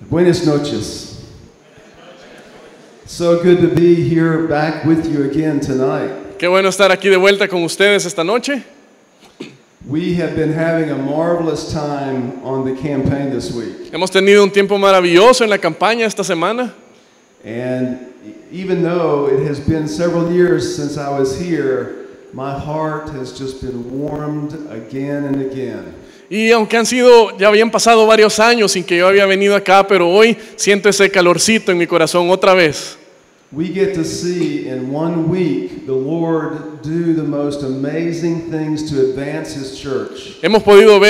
Buenas noches. So good to be here back with you again tonight. Qué bueno estar aquí de vuelta con ustedes esta noche. We have been having a marvelous time on the campaign this week. Hemos tenido un tiempo maravilloso en la campaña esta semana. And even though it has been several years since I was here, my heart has just been warmed again and again. Y aunque ya habían pasado varios años sin que yo había venido acá, pero hoy siento ese calorcito en mi corazón otra vez. We get to see in 1 week the Lord do the most amazing things to advance His church. Podemos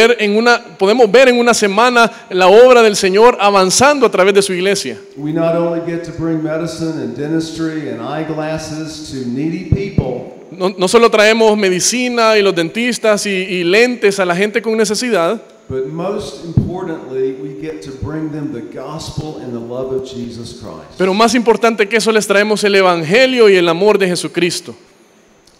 ver en una semana la obra del Señor avanzando a través de su iglesia. We not only get to bring medicine and dentistry and eyeglasses to needy people. No solo traemos medicina y los dentistas y lentes a la gente con necesidad, but most importantly, we get to bring them the gospel and the love of Jesus Christ. pero más importante que eso les traemos el evangelio y el amor de Jesucristo.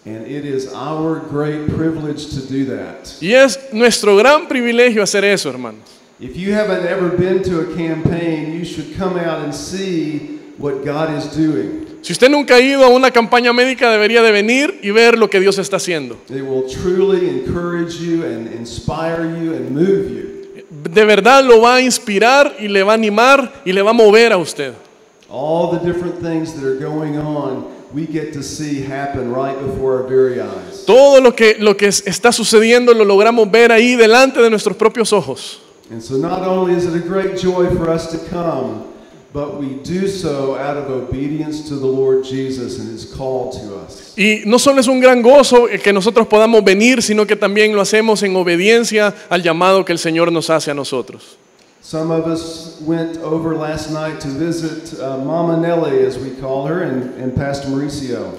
And it is our great privilege to do that. Y es nuestro gran privilegio hacer eso, hermanos. If you haven't ever been to a campaign, you should come out and see what God is doing. Si usted nunca ha ido a una campaña médica, debería de venir y ver lo que Dios está haciendo. It will truly encourage you and inspire you and move you. De verdad lo va a inspirar y le va a animar y le va a mover a usted. All the different things that are going on, we get to see happen right before our very eyes. Todo lo que está sucediendo lo logramos ver ahí delante de nuestros propios ojos. And so not only is it a great joy for us to come, but we do so out of obedience to the Lord Jesus and His call to us. Y no solo es un gran gozo que nosotros podamos venir, sino que también lo hacemos en obediencia al llamado que el Señor nos hace a nosotros. Some of us went over last night to visit Mama Nelly, as we call her, and Pastor Mauricio.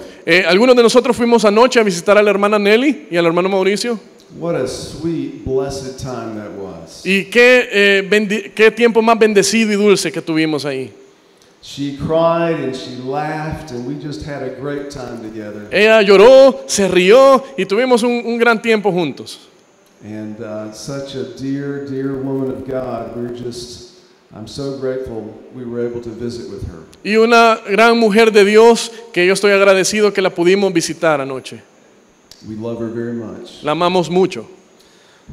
Algunos de nosotros fuimos anoche a visitar a la hermana Nelly y al hermano Mauricio. What a sweet, blessed time that was. Y qué tiempo más bendecido y dulce que tuvimos ahí. She cried and she laughed and we just had a great time together. Ella lloró, se rió y tuvimos un gran tiempo juntos. And such a dear, dear woman of God. I'm so grateful we were able to visit with her. Y una gran mujer de Dios que yo estoy agradecido que la pudimos visitar anoche. We love her very much. La amamos mucho.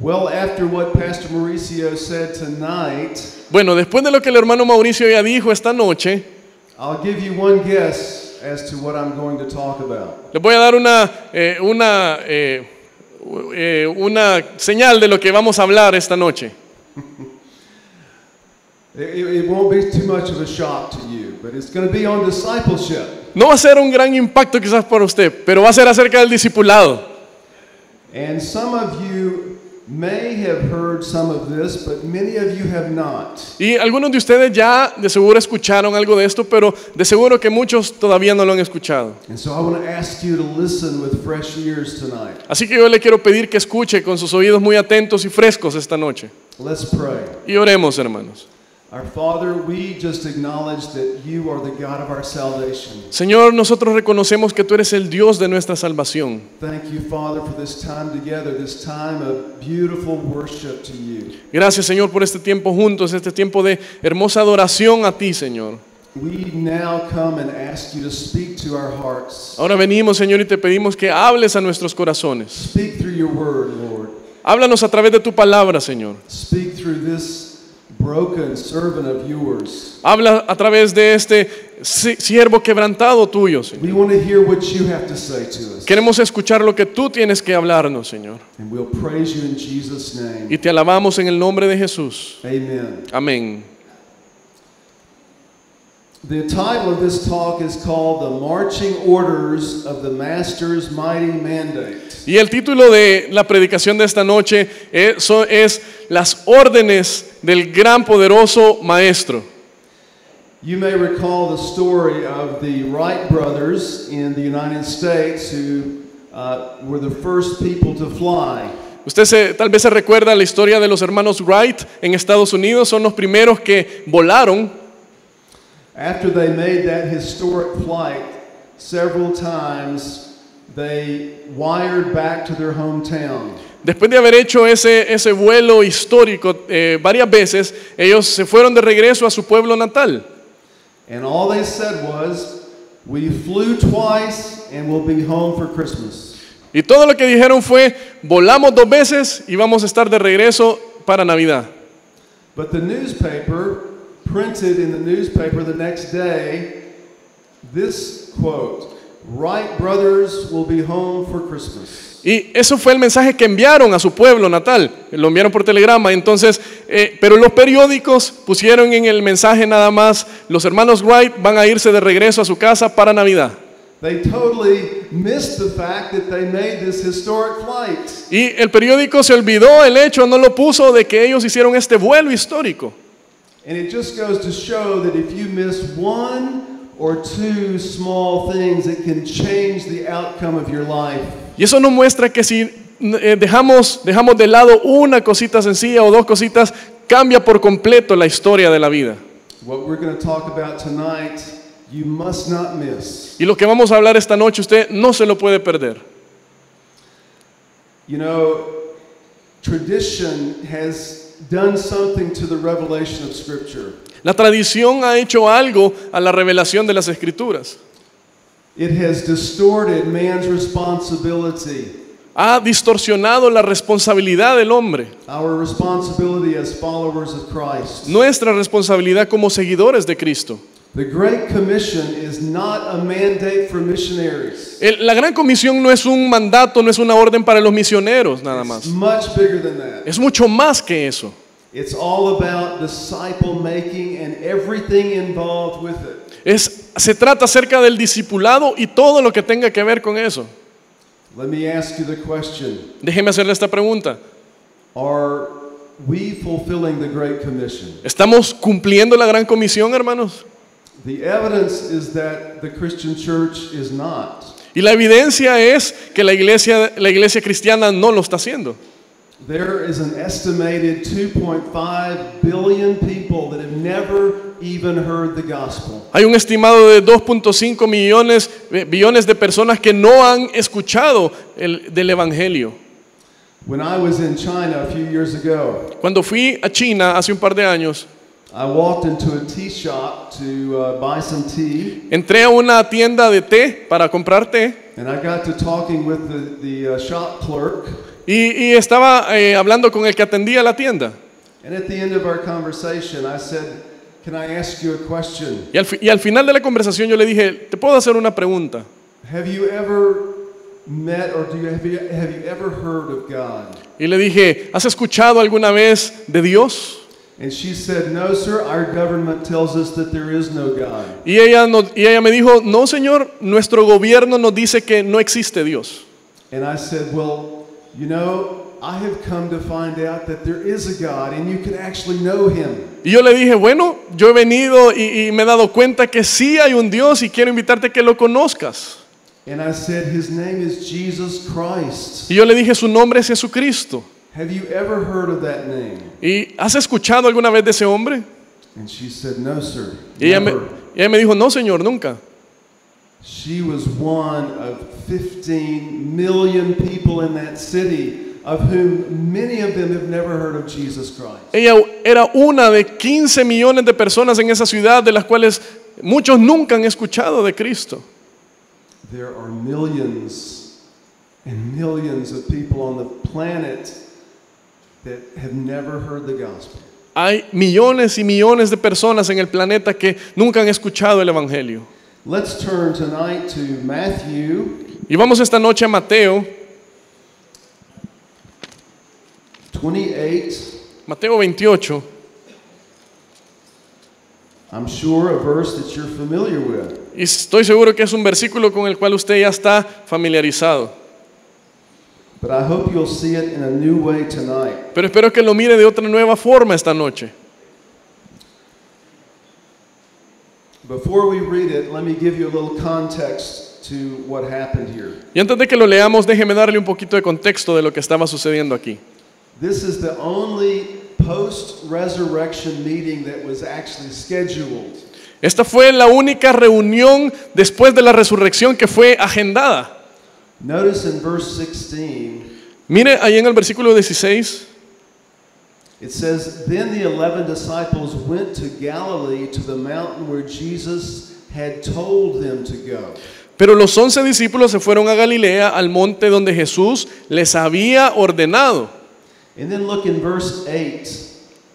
Well, after what Pastor Mauricio said tonight, bueno, después de lo que el hermano Mauricio ya dijo esta noche, I'll give you one guess as to what I'm going to talk about. les voy a dar una señal de lo que vamos a hablar esta noche. It won't be too much of a shock to you, but it's going to be on discipleship. No va a ser un gran impacto quizás para usted, pero va a ser acerca del discipulado. And some of you may have heard some of this, but many of you have not. Y algunos de ustedes ya de seguro escucharon algo de esto, pero de seguro que muchos todavía no lo han escuchado. And so I want to ask you to listen with fresh ears tonight. Así que yo le quiero pedir que escuche con sus oídos muy atentos y frescos esta noche. Let's pray. Y oremos, hermanos. Our Father, we just acknowledge that you are the God of our salvation. Señor, nosotros reconocemos que tú eres el Dios de nuestra salvación. Thank you, Father, for this time together, this time of beautiful worship to you. Gracias, Señor, por este tiempo juntos, este tiempo de hermosa adoración a ti, Señor. We now come and ask you to speak to our hearts. Ahora venimos, Señor, y te pedimos que hables a nuestros corazones. Speak through your word, Lord. Háblanos a través de tu palabra, Señor. Speak through this broken servant of yours. Habla a través de este siervo quebrantado tuyo, Señor. We want to hear what you have to say to us. Queremos escuchar lo que tú tienes que hablarnos, Señor. And we'll praise you in Jesus' name. Y te alabamos en el nombre de Jesús. Amen. Amén. The title of this talk is called The Marching Orders of the Master's Mighty Mandate. Y el título de la predicación de esta noche es Las órdenes del gran poderoso maestro. You may recall the story of the Wright brothers in the United States who were the first people to fly. Usted tal vez se recuerda la historia de los hermanos Wright en Estados Unidos, son los primeros que volaron. After they made that historic flight, several times they wired back to their hometown. Después de haber hecho ese vuelo histórico varias veces, ellos se fueron de regreso a su pueblo natal. And all they said was, we flew twice and we'll be home for Christmas. Y todo lo que dijeron fue, volamos 2 veces y vamos a estar de regreso para Navidad. But the newspaper printed in the newspaper the next day this quote, Wright brothers will be home for Christmas. Y eso fue el mensaje que enviaron a su pueblo natal, lo enviaron por telegrama. Entonces, pero los periódicos pusieron en el mensaje nada más, los hermanos Wright van a irse de regreso a su casa para Navidad. They totally missed the fact that they made this historic flight. Y el periódico se olvidó el hecho, no lo puso, de que ellos hicieron este vuelo histórico. And it just goes to show that if you miss one or two small things, it can change the outcome of your life. Y eso nos muestra que si dejamos de lado una cosita sencilla o 2 cositas, cambia por completo la historia de la vida. What we're going to talk about tonight, you must not miss. Y lo que vamos a hablar esta noche, usted no se lo puede perder. You know, tradition has done something to the revelation of Scripture. La tradición ha hecho algo a la revelación de las Escrituras. It has distorted man's responsibility. Ha distorsionado la responsabilidad del hombre. Our responsibility as followers of Christ. Nuestra responsabilidad como seguidores de Cristo. The Great Commission is not a mandate for missionaries. La Gran Comisión no es un mandato, no es una orden para los misioneros, nada más. It's much bigger than that. Es mucho más que eso. It's all about disciple making and everything involved with it. Se trata acerca del discipulado y todo lo que tenga que ver con eso. Let me ask you the question. Déjeme hacerle esta pregunta. Are we fulfilling the Great Commission? ¿Estamos cumpliendo la Gran Comisión, hermanos? The evidence is that the Christian church is not. Y la evidencia es que la iglesia cristiana no lo está haciendo. There is an estimated 2.5 billion people that have never even heard the gospel. Hay un estimado de 2.5 billones de personas que no han escuchado del evangelio. When I was in China a few years ago, Cuando fui a China hace un par de años, I walked into a tea shop to buy some tea, entré a una tienda de té para comprar té and I got to talking with the shop clerk. y estaba hablando con el que atendía la tienda. And at the end of our conversation, I said, "Can I ask you a question? Y al final de la conversación yo le dije, ¿te puedo hacer una pregunta? Have you ever met or have you ever heard of God?" Y le dije, ¿has escuchado alguna vez de Dios? And she said, "No, sir, our government tells us that there is no God." Y ella me dijo, no, señor, nuestro gobierno nos dice que no existe Dios. And I said, "Well, you know, I have come to find out that there is a God and you can actually know him." Y yo le dije, bueno, yo he venido y me he dado cuenta que sí hay un Dios y quiero invitarte a que lo conozcas. And I said, "His name is Jesus Christ." Y yo le dije, su nombre es Jesucristo. Have you ever heard of that name? ¿Y has escuchado alguna vez de ese hombre? And she said, "No, sir. Y ella Never." me dijo, no, señor, nunca. She was one of 15 million people in that city, of whom many of them have never heard of Jesus Christ. Ella era una de 15 millones de personas en esa ciudad, de las cuales muchos nunca han escuchado de Cristo. There are millions and millions of people on the planet that have never heard the gospel. Hay millones y millones de personas en el planeta que nunca han escuchado el evangelio. Let's turn tonight to Matthew Y vamos esta noche a Mateo 28. I'm sure a verse that you're familiar with. Y estoy seguro que es un versículo con el cual usted ya está familiarizado. But I hope you'll see it in a new way tonight. Pero espero que lo mire de otra nueva forma esta noche. Before we read it, let me give you a little context to what happened here. Y antes de que lo leamos, déjeme darle un poquito de contexto de lo que estaba sucediendo aquí. This is the only post-resurrection meeting that was actually scheduled. Esta fue la única reunión después de la resurrección que fue agendada. Notice in verse 16, Mire ahí en el versículo 16. It says, Then the 11 disciples went to Galilee to the mountain where Jesus had told them to go. Pero los 11 discípulos se fueron a Galilea, al monte donde Jesús les había ordenado. And then look in verse 8.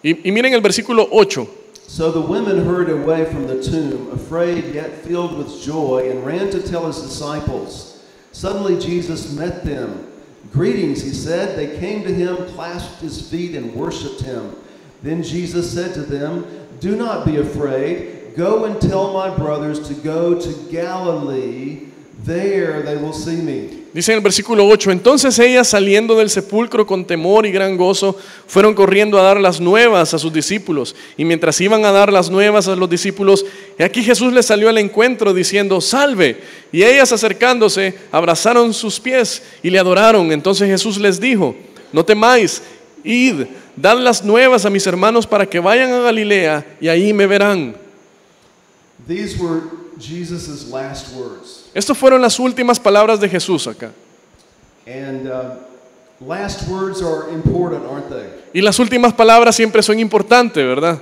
Y miren el versículo 8. So the women hurried away from the tomb, afraid yet filled with joy, and ran to tell his disciples. Suddenly Jesus met them. Greetings, he said. They came to him, clasped his feet, and worshipped him. Then Jesus said to them, Do not be afraid. Go and tell my brothers to go to Galilee. There they will see me. Dice en el versículo 8, entonces ellas saliendo del sepulcro con temor y gran gozo, fueron corriendo a dar las nuevas a sus discípulos. Y mientras iban a dar las nuevas a los discípulos, y aquí Jesús les salió al encuentro diciendo, salve. Y ellas acercándose, abrazaron sus pies y le adoraron. Entonces Jesús les dijo, no temáis, id, dad las nuevas a mis hermanos para que vayan a Galilea y ahí me verán. These were Jesus' last words. Estas fueron las últimas palabras de Jesús acá. And last words are important, aren't they? Y las últimas palabras siempre son importantes, ¿verdad?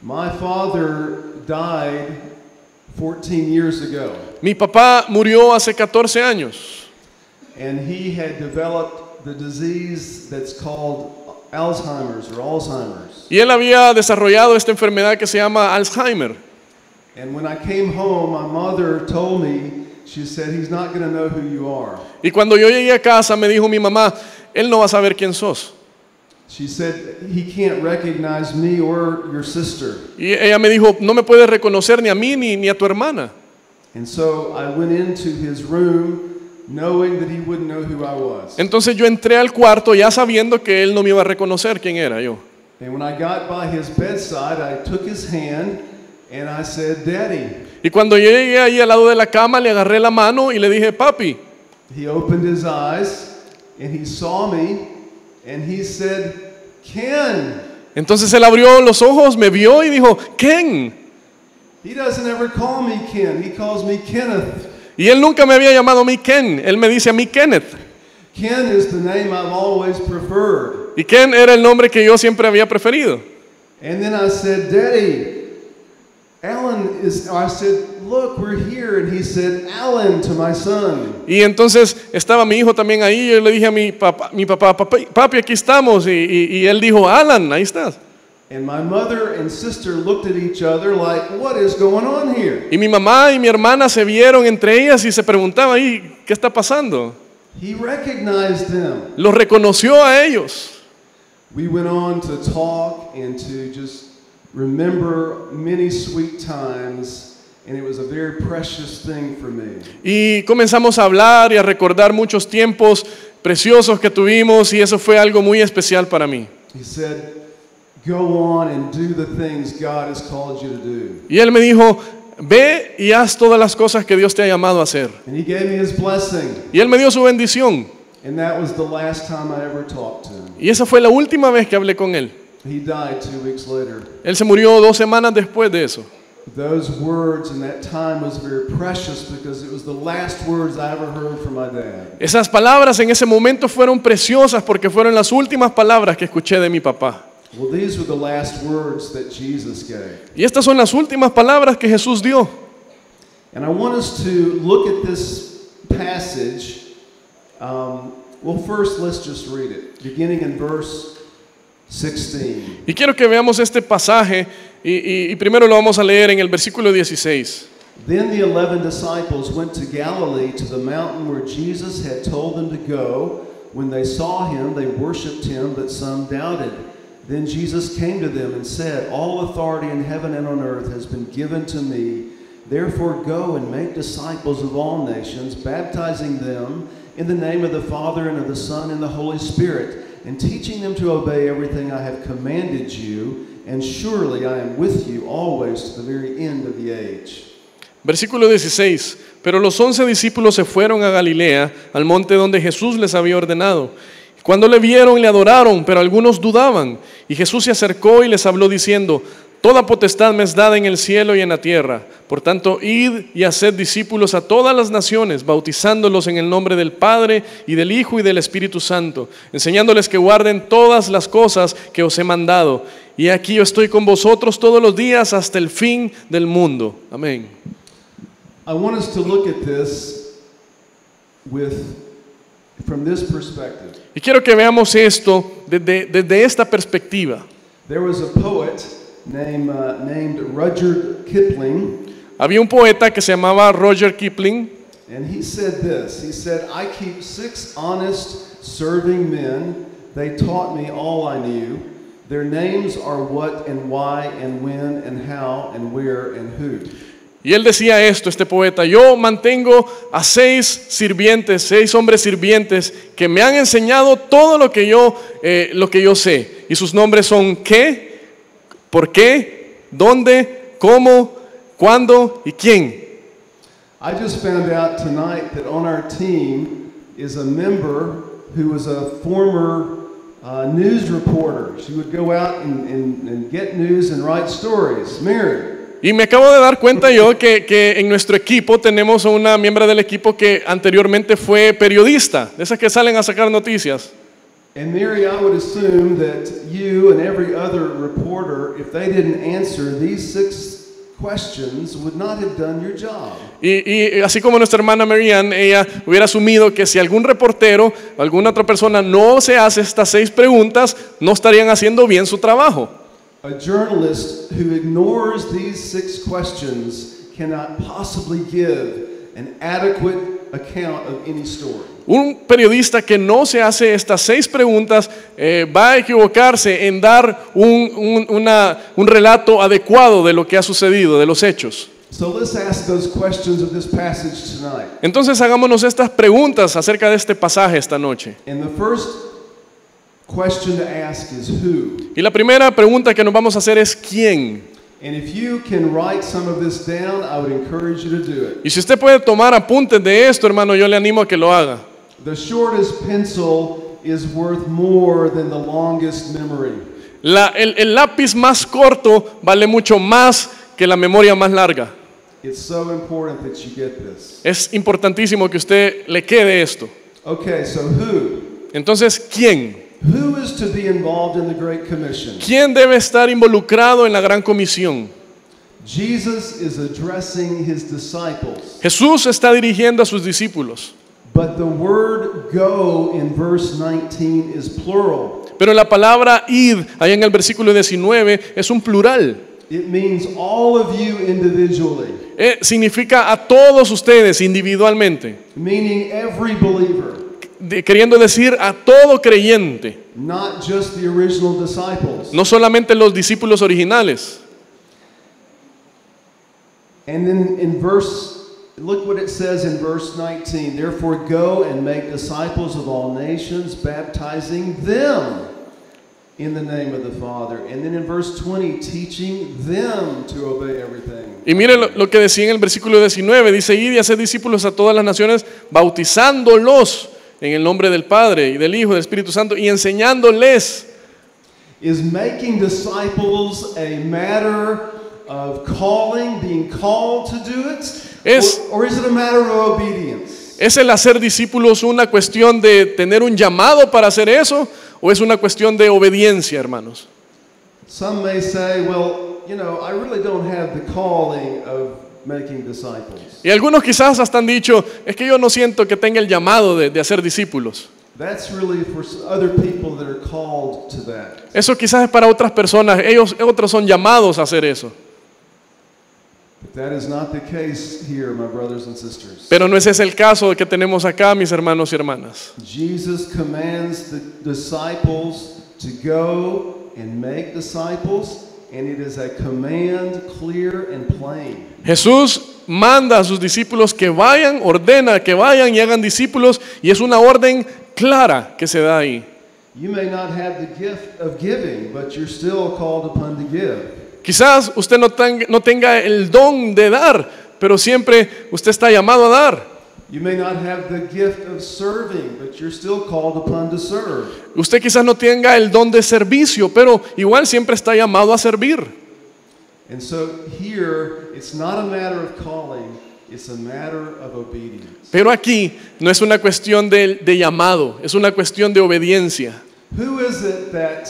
My father died 14 years ago. Mi papá murió hace 14 años. And he had developed the disease that's called Alzheimer's or Alzheimer's. Y él había desarrollado esta enfermedad que se llama Alzheimer. And when I came home, my mother told me, she said, he's not going to know who you are. Y cuando yo llegué a casa me dijo mi mamá, él no va a saber quién sos. She said, he can't recognize me or your sister. Y ella me dijo, no me puedes reconocer ni a mí ni a tu hermana. And so I went into his room knowing that he wouldn't know who I was. Entonces yo entré al cuarto ya sabiendo que él no me iba a reconocer quién era yo. And when I got by his bedside, I took his hand and I said, Daddy. Y cuando yo llegué ahí al lado de la cama, le agarré la mano y le dije, papi. He opened his eyes and he saw me and he said, Ken. Entonces él abrió los ojos, me vio y dijo, Ken. He doesn't ever call me Ken, he calls me Kenneth. Y él nunca me había llamado a mí Ken, él me dice a mí Kenneth. Ken is the name I've always preferred. Y Ken era el nombre que yo siempre había preferido. And then I said, Daddy, Alan is, I said, look, we're here. And he said, Alan, to my son. Y entonces estaba mi hijo también ahí, y yo le dije a mi papá, papi, aquí estamos. Y él dijo, Alan, ahí estás. And my mother and sister looked at each other like, what is going on here? Y mi mamá y mi hermana se vieron entre ellas y se preguntaban, ahí, ¿qué está pasando? He recognized them. Los reconoció a ellos. We went on to talk and to just remember many sweet times, and it was a very precious thing for me. Y comenzamos a hablar y a recordar muchos tiempos preciosos que tuvimos, y eso fue algo muy especial para mí. He said, go on and do the things God has called you to do. Y él me dijo, ve y haz todas las cosas que Dios te ha llamado a hacer. And he gave me his blessing. Y él me dio su bendición. And that was the last time I ever talked to him. Y esa fue la última vez que hablé con él. He died 2 weeks later. Él se murió 2 semanas después de eso. Those words and that time was very precious because it was the last words I ever heard from my dad. Esas palabras en ese momento fueron preciosas porque fueron las últimas palabras que escuché de mi papá. Well, these were the last words that Jesus gave. Y estas son las últimas palabras que Jesús dio. And I want us to look at this passage. Well, first, let's just read it, beginning in verse 16. Y quiero que veamos este pasaje y primero lo vamos a leer en el versículo 16. Then the 11 disciples went to Galilee to the mountain where Jesus had told them to go. When they saw him, they worshipped him, but some doubted. Then Jesus came to them and said, All authority in heaven and on earth has been given to me. Therefore go and make disciples of all nations, baptizing them in the name of the Father and of the Son and the Holy Spirit, and teaching them to obey everything I have commanded you, and surely I am with you always to the very end of the age. Versículo 16. Pero los 11 discípulos se fueron a Galilea, al monte donde Jesús les había ordenado. Cuando le vieron, le adoraron, pero algunos dudaban. Y Jesús se acercó y les habló diciendo, Toda potestad me es dada en el cielo y en la tierra. Por tanto, id y haced discípulos a todas las naciones, bautizándolos en el nombre del Padre y del Hijo y del Espíritu Santo, enseñándoles que guarden todas las cosas que os he mandado. Y aquí yo estoy con vosotros todos los días hasta el fin del mundo. Amén. I want us to look at this from this perspective. Y quiero que veamos esto desde esta perspectiva. There was a poet named Rudyard Kipling, Había un poeta que se llamaba Rudyard Kipling, and he said this. He said, "I keep 6 honest, serving men. They taught me all I knew. Their names are what and why and when and how and where and who." y él decía esto, este poeta: yo mantengo a 6 sirvientes, 6 hombres sirvientes que me han enseñado todo lo que yo sé. Y sus nombres son qué, por qué, dónde, cómo, cuándo y quién. I just found out tonight that on our team is a member who was a former news reporter. She would go out and get news and write stories. Mary. Y me acabo de dar cuenta yo que en nuestro equipo tenemos a una miembro del equipo que anteriormente fue periodista, de esas que salen a sacar noticias. And Mary, I would assume that you and every other reporter, if they didn't answer these 6 questions, would not have done your job. Y así como nuestra hermana Marianne, ella hubiera asumido que si algún reportero, alguna otra persona no se hace estas 6 preguntas, no estarían haciendo bien su trabajo. A journalist who ignores these 6 questions cannot possibly give an adequate account of any story. Un periodista que no se hace estas 6 preguntas va a equivocarse en dar un relato adecuado de lo que ha sucedido, de los hechos. So let's ask those questions of this passage tonight. Entonces hagámonos estas preguntas acerca de este pasaje esta noche. And the first question to ask is who? Y la primera pregunta que nos vamos a hacer es ¿quién? And if you can write some of this down, I would encourage you to do it. Y si usted puede tomar apuntes de esto, hermano, yo le animo a que lo haga. The shortest pencil is worth more than the longest memory. El lápiz más corto vale mucho más que la memoria más larga. It's so important that you get this. Es importantísimo que usted le quede esto. Okay, so who? Entonces, ¿quién? Who is to be involved in the Great Commission? ¿Quién debe estar involucrado en la gran comisión? Jesus is addressing his disciples. Jesús está dirigiendo a sus discípulos. But the word go in verse 19 is plural. Pero la palabra id, ahí en el versículo 19, es un plural. It means all of you individually. Significa a todos ustedes individualmente. Meaning every believer. Queriendo decir a todo creyente. Not just the original disciples. No solamente los discípulos originales. And then in look what it says in verse 19. Therefore go and make disciples of all nations, baptizing them in the name of the Father. And then in verse 20, teaching them to obey everything. Y mire lo que decía en el versículo 19. Dice, id y haced discípulos a todas las naciones, bautizándolos en el nombre del Padre y del Hijo y del Espíritu Santo y enseñándoles. Is making disciples a matter of calling, being called to do it? Or is it a matter of obedience? ¿Es el hacer discípulos una cuestión de tener un llamado para hacer eso o es una cuestión de obediencia, hermanos? Some may say, well, you know, I really don't have the calling of making disciples. Y algunos quizás hasta han dicho, es que yo no siento que tenga el llamado de hacer discípulos. That's really for other people that are called to that. Eso quizás es para otras personas, otros son llamados a hacer eso. But that is not the case here, my brothers and sisters. Pero no ese es el caso que tenemos acá, mis hermanos y hermanas. Jesus commands the disciples to go and make disciples, and it is a command clear and plain. Jesús manda a sus discípulos que vayan, ordena que vayan y hagan discípulos, y es una orden clara que se da ahí. You may not have the gift of giving, but you're still called upon to give. Quizás usted no tenga el don de dar, pero siempre usted está llamado a dar. You may not have the gift of serving, but you're still called upon to serve. Usted quizás no tenga el don de servicio, pero igual siempre está llamado a servir. And so here, it's not a matter of calling, it's a matter of obedience. Pero aquí no es una cuestión de llamado, es una cuestión de obediencia. Who is it that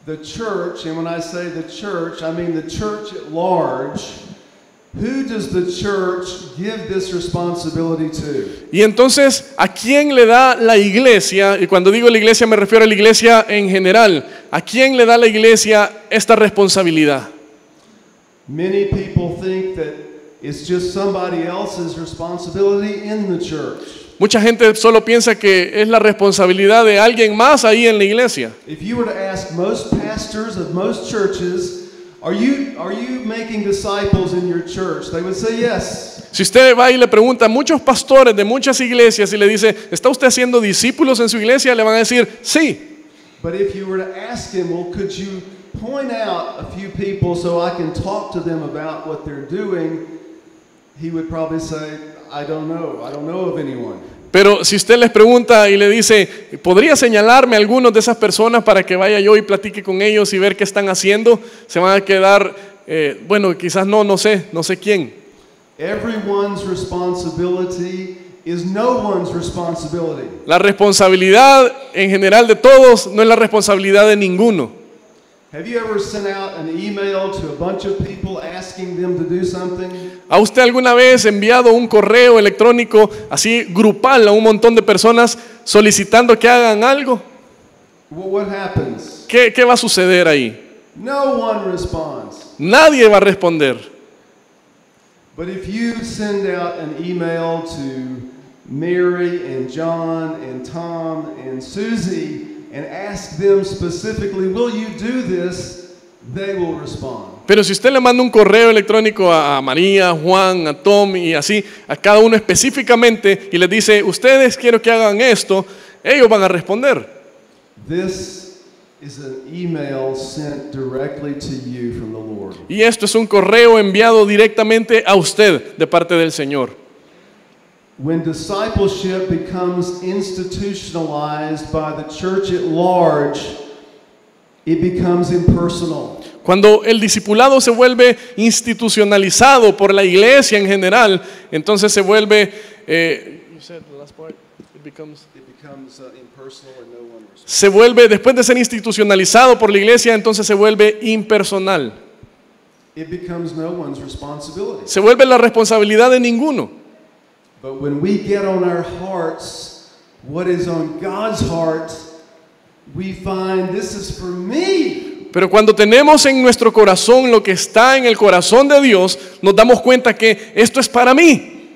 the church, and when I say the church, I mean the church at large, who does the church give this responsibility to? Y entonces, ¿a quién le da la iglesia? Y cuando digo la iglesia me refiero a la iglesia en general. ¿A quién le da la iglesia esta responsabilidad? Many people think that it's just somebody else's responsibility in the church. Mucha gente solo piensa que es la responsabilidad de alguien más ahí en la iglesia. If you were to ask most pastors of most churches, are you making disciples in your church? They would say yes. Si usted va y le pregunta a muchos pastores de muchas iglesias y le dice, ¿está usted haciendo discípulos en su iglesia? Le van a decir, sí. But if you were to ask him, well, could you point out a few people so I can talk to them about what they're doing? He would probably say, I don't know of anyone. Pero si usted les pregunta y le dice, ¿podría señalarme a algunos de esas personas para que vaya yo y platique con ellos y ver qué están haciendo? Se van a quedar, bueno, quizás no sé quién. Everyone's responsibility is no one's responsibility. La responsabilidad en general de todos no es la responsabilidad de ninguno. Have you ever sent out an email to a bunch of people asking them to do something? ¿Ha usted alguna vez enviado un correo electrónico así grupal a un montón de personas solicitando que hagan algo? Well, what happens? ¿Qué va a suceder ahí? No one responds. Nadie va a responder. But if you send out an email to Mary and John and Tom and Susie and ask them specifically, will you do this? They will respond. Pero si usted le manda un correo electrónico a María, Juan, a Tom y así, a cada uno específicamente y les dice, ustedes quiero que hagan esto, ellos van a responder. This is an email sent directly to you from the Lord. Y esto es un correo enviado directamente a usted de parte del Señor. When discipleship becomes institutionalized by the church at large, it becomes impersonal. Cuando el discipulado se vuelve institucionalizado por la iglesia en general, entonces se vuelve, se vuelve, después de ser institucionalizado por la iglesia, entonces se vuelve impersonal. It becomes no one's responsibility. Se vuelve la responsabilidad de ninguno. But when we get on our hearts what is on God's heart, we find this is for me. Pero cuando tenemos en nuestro corazón lo que está en el corazón de Dios, nos damos cuenta que esto es para mí.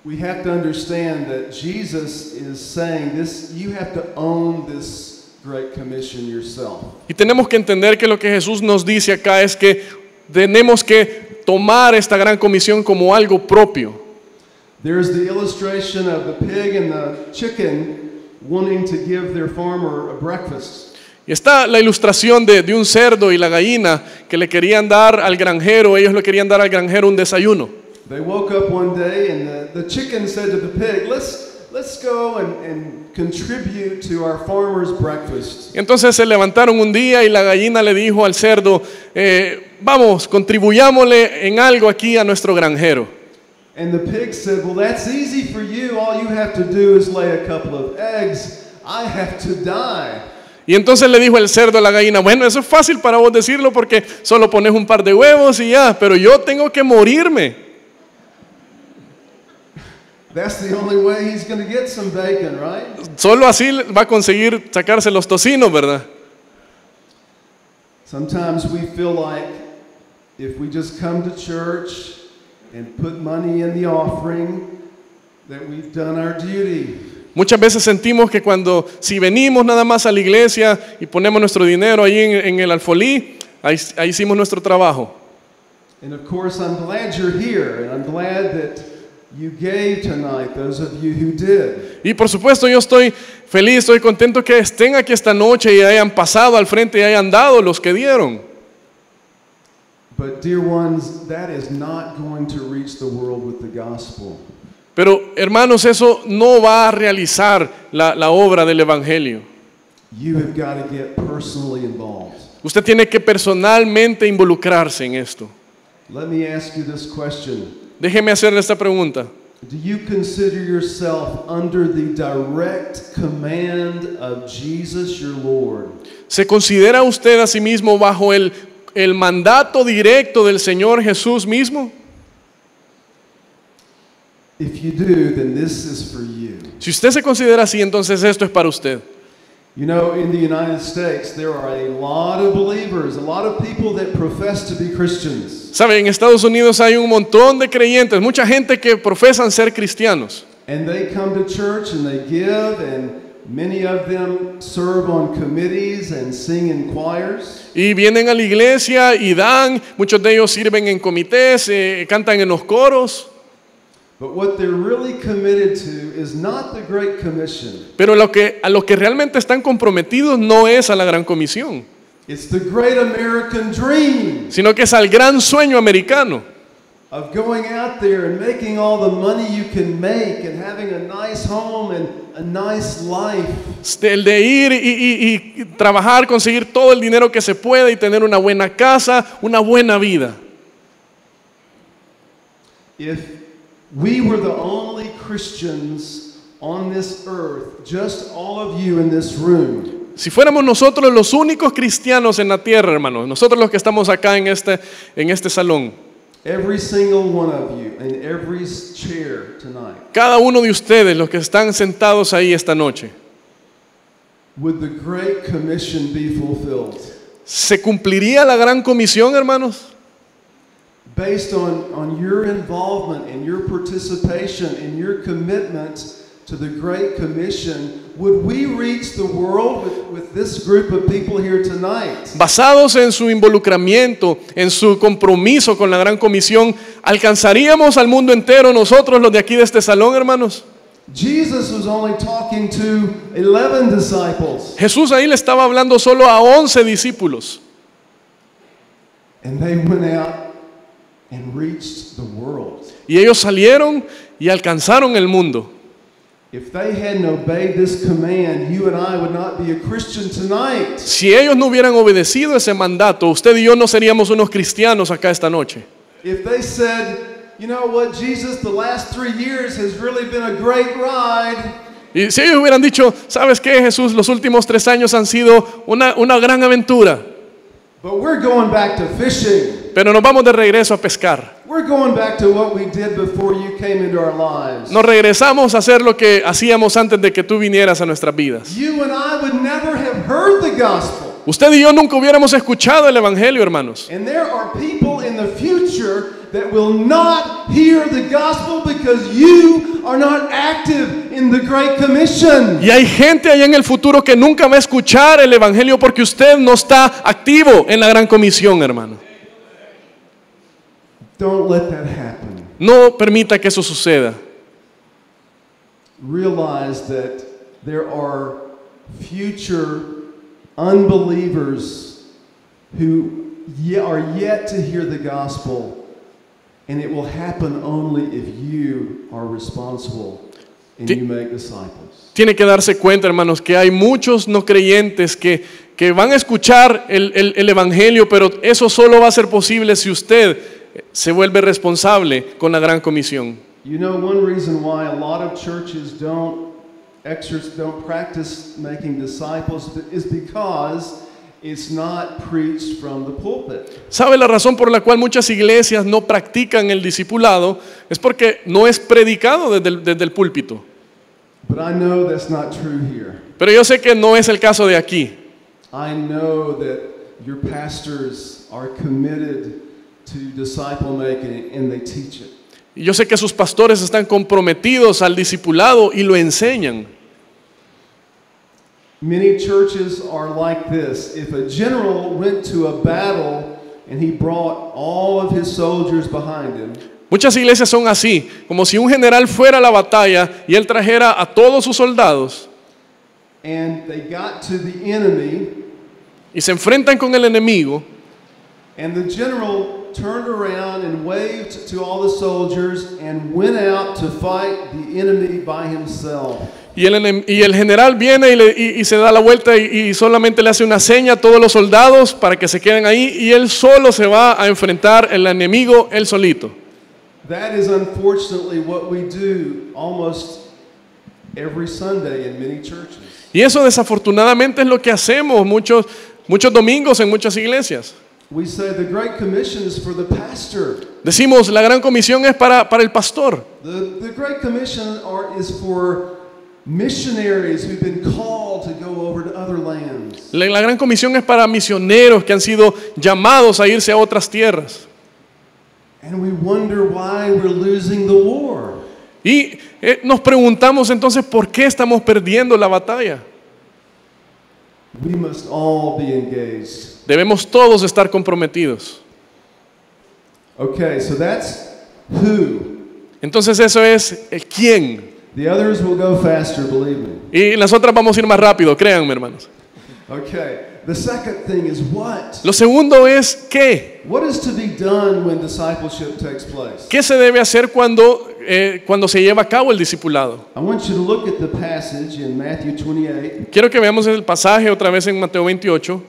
We have to understand that Jesus is saying this, you have to own this great commission yourself. Y tenemos que entender que lo que Jesús nos dice acá es que tenemos que tomar esta gran comisión como algo propio. There's the illustration of the pig and the chicken wanting to give their farmer a breakfast. Y está la ilustración de un cerdo y la gallina que le querían dar al granjero, ellos le querían dar al granjero un desayuno. They woke up one day and the chicken said to the pig, let's go and contribute to our farmer's breakfast. Y entonces se levantaron un día y la gallina le dijo al cerdo, vamos, contribuyámosle en algo aquí a nuestro granjero. And the pig said, well, that's easy for you. All you have to do is lay a couple of eggs. I have to die. Y entonces le dijo el cerdo a la gallina, bueno, eso es fácil para vos decirlo porque solo pones un par de huevos y ya, pero yo tengo que morirme. That's the only way he's going to get some bacon, right? Solo así va a conseguir sacarse los tocinos, ¿verdad? Sometimes we feel like if we just come to church and put money in the offering, that we've done our duty. Muchas veces sentimos que si venimos nada más a la iglesia y ponemos nuestro dinero ahí en el alfolí, ahí hicimos nuestro trabajo. And of course, I'm glad you're here, and I'm glad that you gave tonight, those of you who did. Y por supuesto yo estoy feliz, estoy contento que estén aquí esta noche y hayan pasado al frente y hayan dado los que dieron. But dear ones, that is not going to reach the world with the gospel. Pero hermanos, eso no va a realizar la obra del evangelio. you have got to get personally involved. Usted tiene que personalmente involucrarse en esto. Let me ask you this question. Déjeme hacerle esta pregunta. Do you consider yourself under the direct command of Jesus, your Lord? ¿Se considera usted a sí mismo bajo el mandato directo del Señor Jesús mismo? If you do, then this is for you. Si usted se considera así, entonces esto es para usted. You know, in the United States, there are a lot of believers, a lot of people that profess to be Christians. ¿Sabe? En Estados Unidos hay un montón de creyentes, mucha gente que profesan ser cristianos. And they come to church and they give, and many of them serve on committees and sing in choirs. Y vienen a la iglesia y dan, muchos de ellos sirven en comités, cantan en los coros. But what they're really committed to is not the Great Commission. Pero a lo que realmente están comprometidos no es a la gran comisión, It's the great American dream sino que es al gran sueño americano of going out there and making all the money you can make and having a nice home and a nice life. el de ir y trabajar, conseguir todo el dinero que se pueda y tener una buena casa, una buena vida. If we were the only Christians on this earth, just all of you in this room, Si fuéramos nosotros los únicos cristianos en la tierra, hermanos, nosotros los que estamos acá en este salón, every single one of you in every chair tonight, cada uno de ustedes, los que están sentados ahí esta noche, would the Great Commission be fulfilled? ¿se cumpliría la gran comisión, hermanos? Based on your involvement and your participation and your commitment to the Great Commission, would we reach the world with this group of people here tonight? Basados en su involucramiento, en su compromiso con la gran comisión, ¿alcanzaríamos al mundo entero nosotros los de aquí de este salón, hermanos? Jesus was only talking to 11 disciples, Jesús ahí le estaba hablando solo a 11 discípulos. and they went out and reached the world. Y ellos salieron y alcanzaron el mundo. If they hadn't obeyed this command, you and I would not be a Christian tonight. Si ellos no hubieran obedecido ese mandato, usted y yo no seríamos unos cristianos acá esta noche. If they said, you know what, Jesus, the last 3 years has really been a great ride. Y si ellos hubieran dicho, ¿sabes qué, Jesús? Los últimos 3 años han sido una gran aventura, But we're going back to fishing. pero nos vamos de regreso a pescar. We're going back to what we did before you came into our lives. Nos regresamos a hacer lo que hacíamos antes de que tú vinieras a nuestras vidas. You and I would never have heard the gospel. Usted y yo nunca hubiéramos escuchado el evangelio, hermanos. And there are people in the future that will not hear the gospel because you are not active in the Great Commission. Y hay gente allá en el futuro que nunca va a escuchar el evangelio porque usted no está activo en la gran comisión, hermano. Don't let that happen. No permita que eso suceda. Realize that there are future unbelievers who are yet to hear the gospel, and it will happen only if you are responsible and you make disciples. Tiene que darse cuenta, hermanos, que hay muchos no creyentes que van a escuchar el evangelio, pero eso solo va a ser posible si usted se vuelve responsable con la gran comisión. You know, one reason why a lot of churches don't practice making disciples is because it's not preached from the pulpit. ¿Sabe la razón por la cual muchas iglesias no practican el discipulado? Es porque no es predicado desde el púlpito. But I know that's not true here. Pero yo sé que no es el caso de aquí. I know that your pastors are committed to disciple making and they teach it. Y yo sé que sus pastores están comprometidos al discipulado y lo enseñan. Many churches are like this. If a general went to a battle and he brought all of his soldiers behind him, Muchas iglesias son así, como si un general fuera a la batalla y él trajera a todos sus soldados and they got to the enemy, y se enfrentan con el enemigo, and the general turned around and waved to all the soldiers and went out to fight the enemy by himself. Y el general viene y se da la vuelta y solamente le hace una seña a todos los soldados para que se queden ahí y él solo se va a enfrentar al enemigo él solito. That is unfortunately what we do almost every Sunday in many churches. Y eso desafortunadamente es lo que hacemos muchos domingos en muchas iglesias. We say the Great Commission is for the pastor. Decimos, la gran comisión es para el pastor. The Great Commission is for missionaries who've been called to go over to other lands. La gran comisión es para misioneros que han sido llamados a irse a otras tierras. And we wonder why we're losing the war. Y nos preguntamos entonces por qué estamos perdiendo la batalla. We must all be engaged. Debemos todos estar comprometidos. Okay, so that's who. Entonces eso es el quién. The others will go faster, believe me. Y las otras vamos a ir más rápido, créanme, hermanos. Okay, the second thing is what? Lo segundo es qué. What is to be done when discipleship takes place? ¿Qué se debe hacer cuando se lleva a cabo el discipulado? I want you to look at the passage in Matthew 28 Quiero que veamos el pasaje otra vez en Mateo 28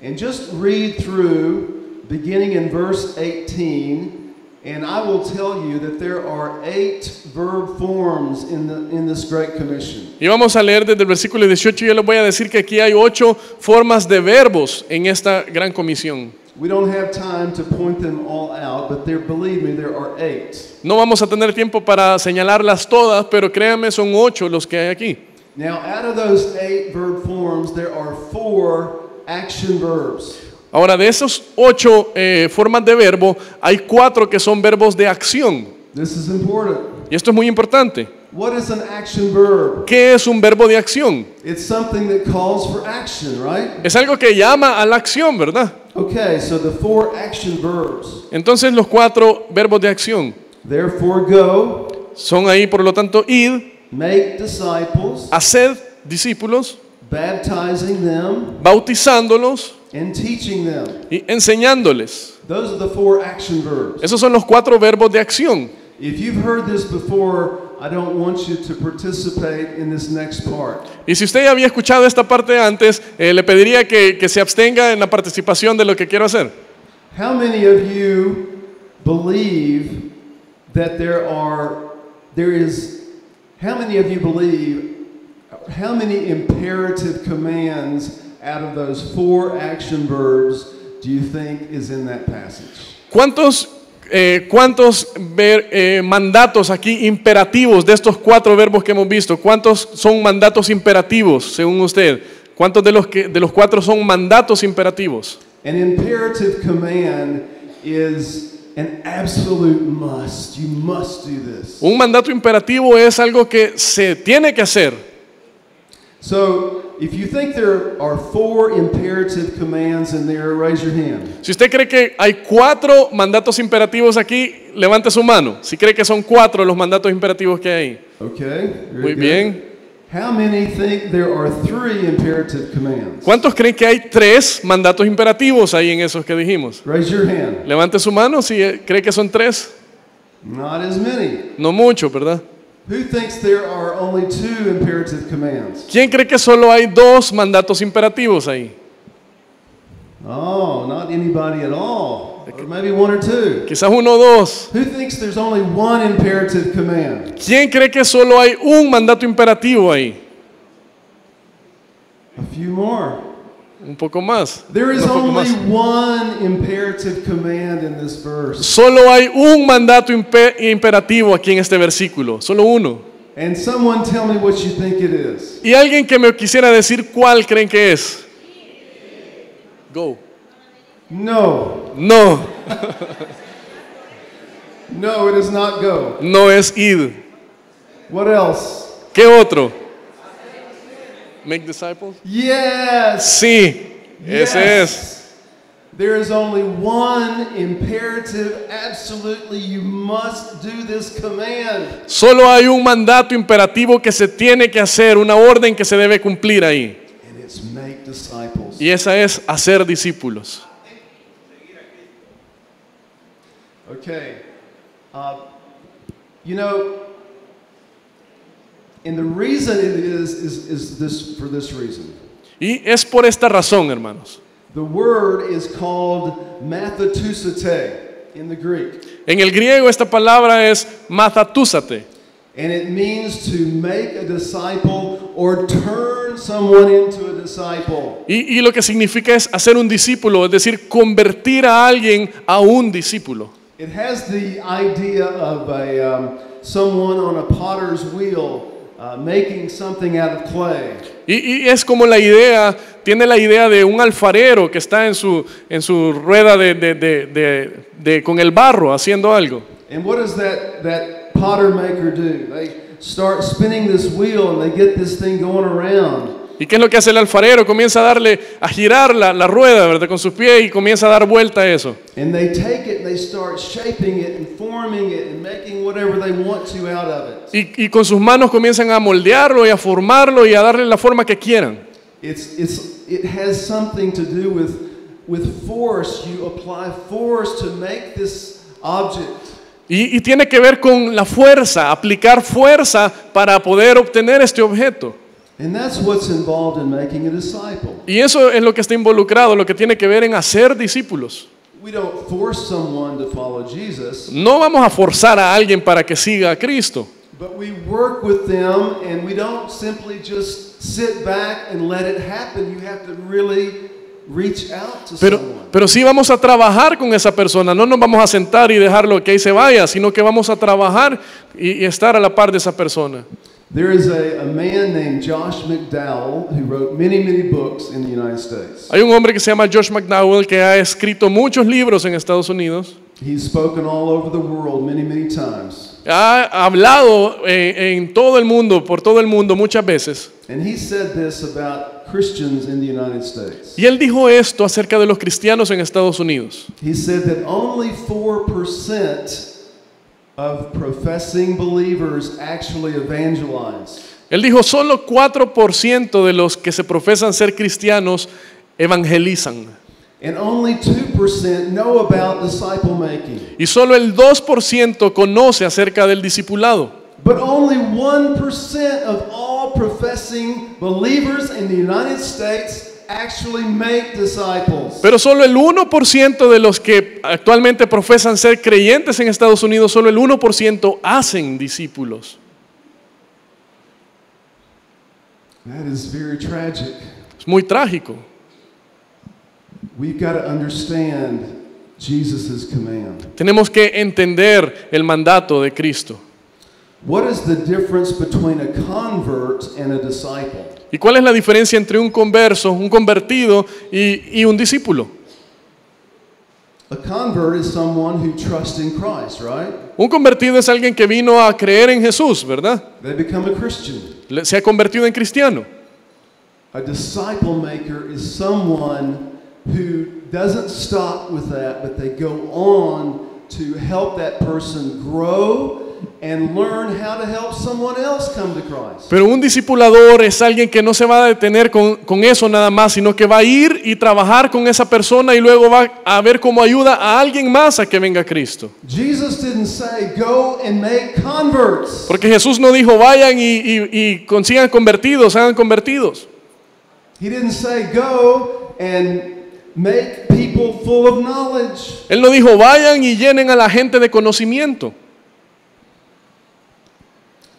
and just read through beginning in verse 18, and I will tell you that there are 8 verb forms in this Great Commission. y vamos a leer desde el versículo 18 y yo les voy a decir que aquí hay 8 formas de verbos en esta gran comisión. We don't have time to point them all out, but believe me, there are 8. No vamos a tener tiempo para señalarlas todas, pero créanme, son 8 los que hay aquí. Now, out of those 8 verb forms, there are 4 action verbs. Ahora, de esos 8 formas de verbo, hay 4 que son verbos de acción. This is important. Y esto es muy importante. What is an action verb? ¿Qué es un verbo de acción? It's something that calls for action, right? Es algo que llama a la acción, ¿verdad? Okay, so the 4 action verbs. Entonces los 4 verbos de acción Therefore, go, son ahí, por lo tanto, id, make disciples, haced discípulos, baptizing them, bautizándolos and teaching them. y enseñándoles. Those are the 4 action verbs. Esos son los 4 verbos de acción. If you've heard this before, I don't want you to participate in this next part. Y si usted ya había escuchado esta parte antes, le pediría que se abstenga en la participación de lo que quiero hacer. How many of you believe that how many of you believe, how many imperative commands out of those 4 action verbs do you think is in that passage? ¿Cuántos mandatos aquí imperativos de estos 4 verbos que hemos visto? ¿Cuántos son mandatos imperativos según usted? ¿Cuántos de los 4 son mandatos imperativos? An imperative command is an absolute must. You must do this. Un mandato imperativo es algo que se tiene que hacer. So, if you think there are 4 imperative commands in there, raise your hand. Si usted cree que hay 4 mandatos imperativos aquí, levante su mano. Si cree que son 4 los mandatos imperativos que hay ahí. Okay. very Muy good. bien. How many think there are 3 imperative commands? ¿Cuántos creen que hay 3 mandatos imperativos ahí en esos que dijimos? Raise your hand. Levante su mano si cree que son 3. Not as many. No mucho, ¿verdad? Who thinks there are only 2 imperative commands? ¿Quién cree que solo hay 2 mandatos imperativos ahí? Oh, not anybody at all. Or maybe 1 or 2. Quizás 1 o 2. Who thinks there's only 1 imperative command? ¿Quién cree que solo hay un mandato imperativo ahí? A few more. Un poco más. There is Un poco only más. 1 imperative command in this verse. Solo hay un mandato imperativo aquí en este versículo. Solo uno. And someone tell me what you think it is. Y alguien que me quisiera decir cuál creen que es. Go. No. No, No, it is not go. no es id. What else? ¿Qué otro? Make disciples. Yes. Sí, ese es. There is only 1 imperative, absolutely you must do this command. Solo hay un mandato imperativo que se tiene que hacer, una orden que se debe cumplir ahí. And it's make disciples. Y esa es hacer discípulos. Okay. You know, And the reason it is this for this reason. Y es por esta razón, hermanos. The word is called mathatusate in the Greek. En el griego esta palabra es mathatúsate. And it means to make a disciple or turn someone into a disciple. Y lo que significa es hacer un discípulo, es decir, convertir a alguien a un discípulo. It has the idea of someone on a potter's wheel making something out of clay. Y es como la idea, tiene la idea de un alfarero que está en su rueda con el barro haciendo algo. And what does that potter maker do? They start spinning this wheel and they get this thing going around. ¿Y qué es lo que hace el alfarero? Comienza a girar la rueda, ¿verdad? Con sus pies y comienza a dar vuelta a eso. And they take it and they start shaping it and forming it and making whatever they want to out of it. Y con sus manos comienzan a moldearlo y a formarlo y a darle la forma que quieran. It has something to do with force. You apply force to make this object. Y tiene que ver con la fuerza, aplicar fuerza para poder obtener este objeto. And that's what's involved in making a disciple. Y eso es lo que está involucrado, lo que tiene que ver en hacer discípulos. We don't force someone to follow Jesus. No vamos a forzar a alguien para que siga a Cristo. But we work with them and we don't simply just sit back and let it happen. You have to really reach out to someone. Pero sí vamos a trabajar con esa persona, no nos vamos a sentar y dejarlo que ahí se vaya, sino que vamos a trabajar y estar a la par de esa persona. There is a man named Josh McDowell who wrote many books in the United States. Hay un hombre que se llama Josh McDowell que ha escrito muchos libros en Estados Unidos. He's spoken all over the world many times. Ha hablado en todo el mundo, por todo el mundo muchas veces. And he said this about Christians in the United States. Y él dijo esto acerca de los cristianos en Estados Unidos. He said that only 4% of professing believers actually evangelize. Él dijo solo 4% de los que se profesan ser cristianos evangelizan. And only 2% know about disciple making. Y solo el 2% conoce acerca del discipulado. But only 1% of all professing believers in the United States actually make disciples. Pero solo el 1% de los que actualmente profesan ser creyentes en Estados Unidos, solo el 1% hacen discípulos. That is very tragic. Es muy trágico. We've got to understand Jesus' command. Tenemos que entender el mandato de Cristo. What is the difference between a convert and a disciple? ¿Y cuál es la diferencia entre un converso, un convertido y un discípulo? A convert is someone who trusts in Christ, right? Un convertido es alguien que vino a creer en Jesús, ¿verdad? They become a Christian. Se ha convertido en cristiano. A disciple maker is someone who doesn't stop with that, but they go on to help that person grow and learn how to help someone else come to Christ. Pero un discipulador es alguien que no se va a detener con eso nada más, sino que va a ir y trabajar con esa persona y luego va a ver cómo ayuda a alguien más a que venga a Cristo. Jesus didn't say, go and make converts. Porque Jesús no dijo, vayan y consigan convertidos, hagan convertidos. He didn't say, go and make people full of knowledge. Él no dijo, vayan y llenen a la gente de conocimiento.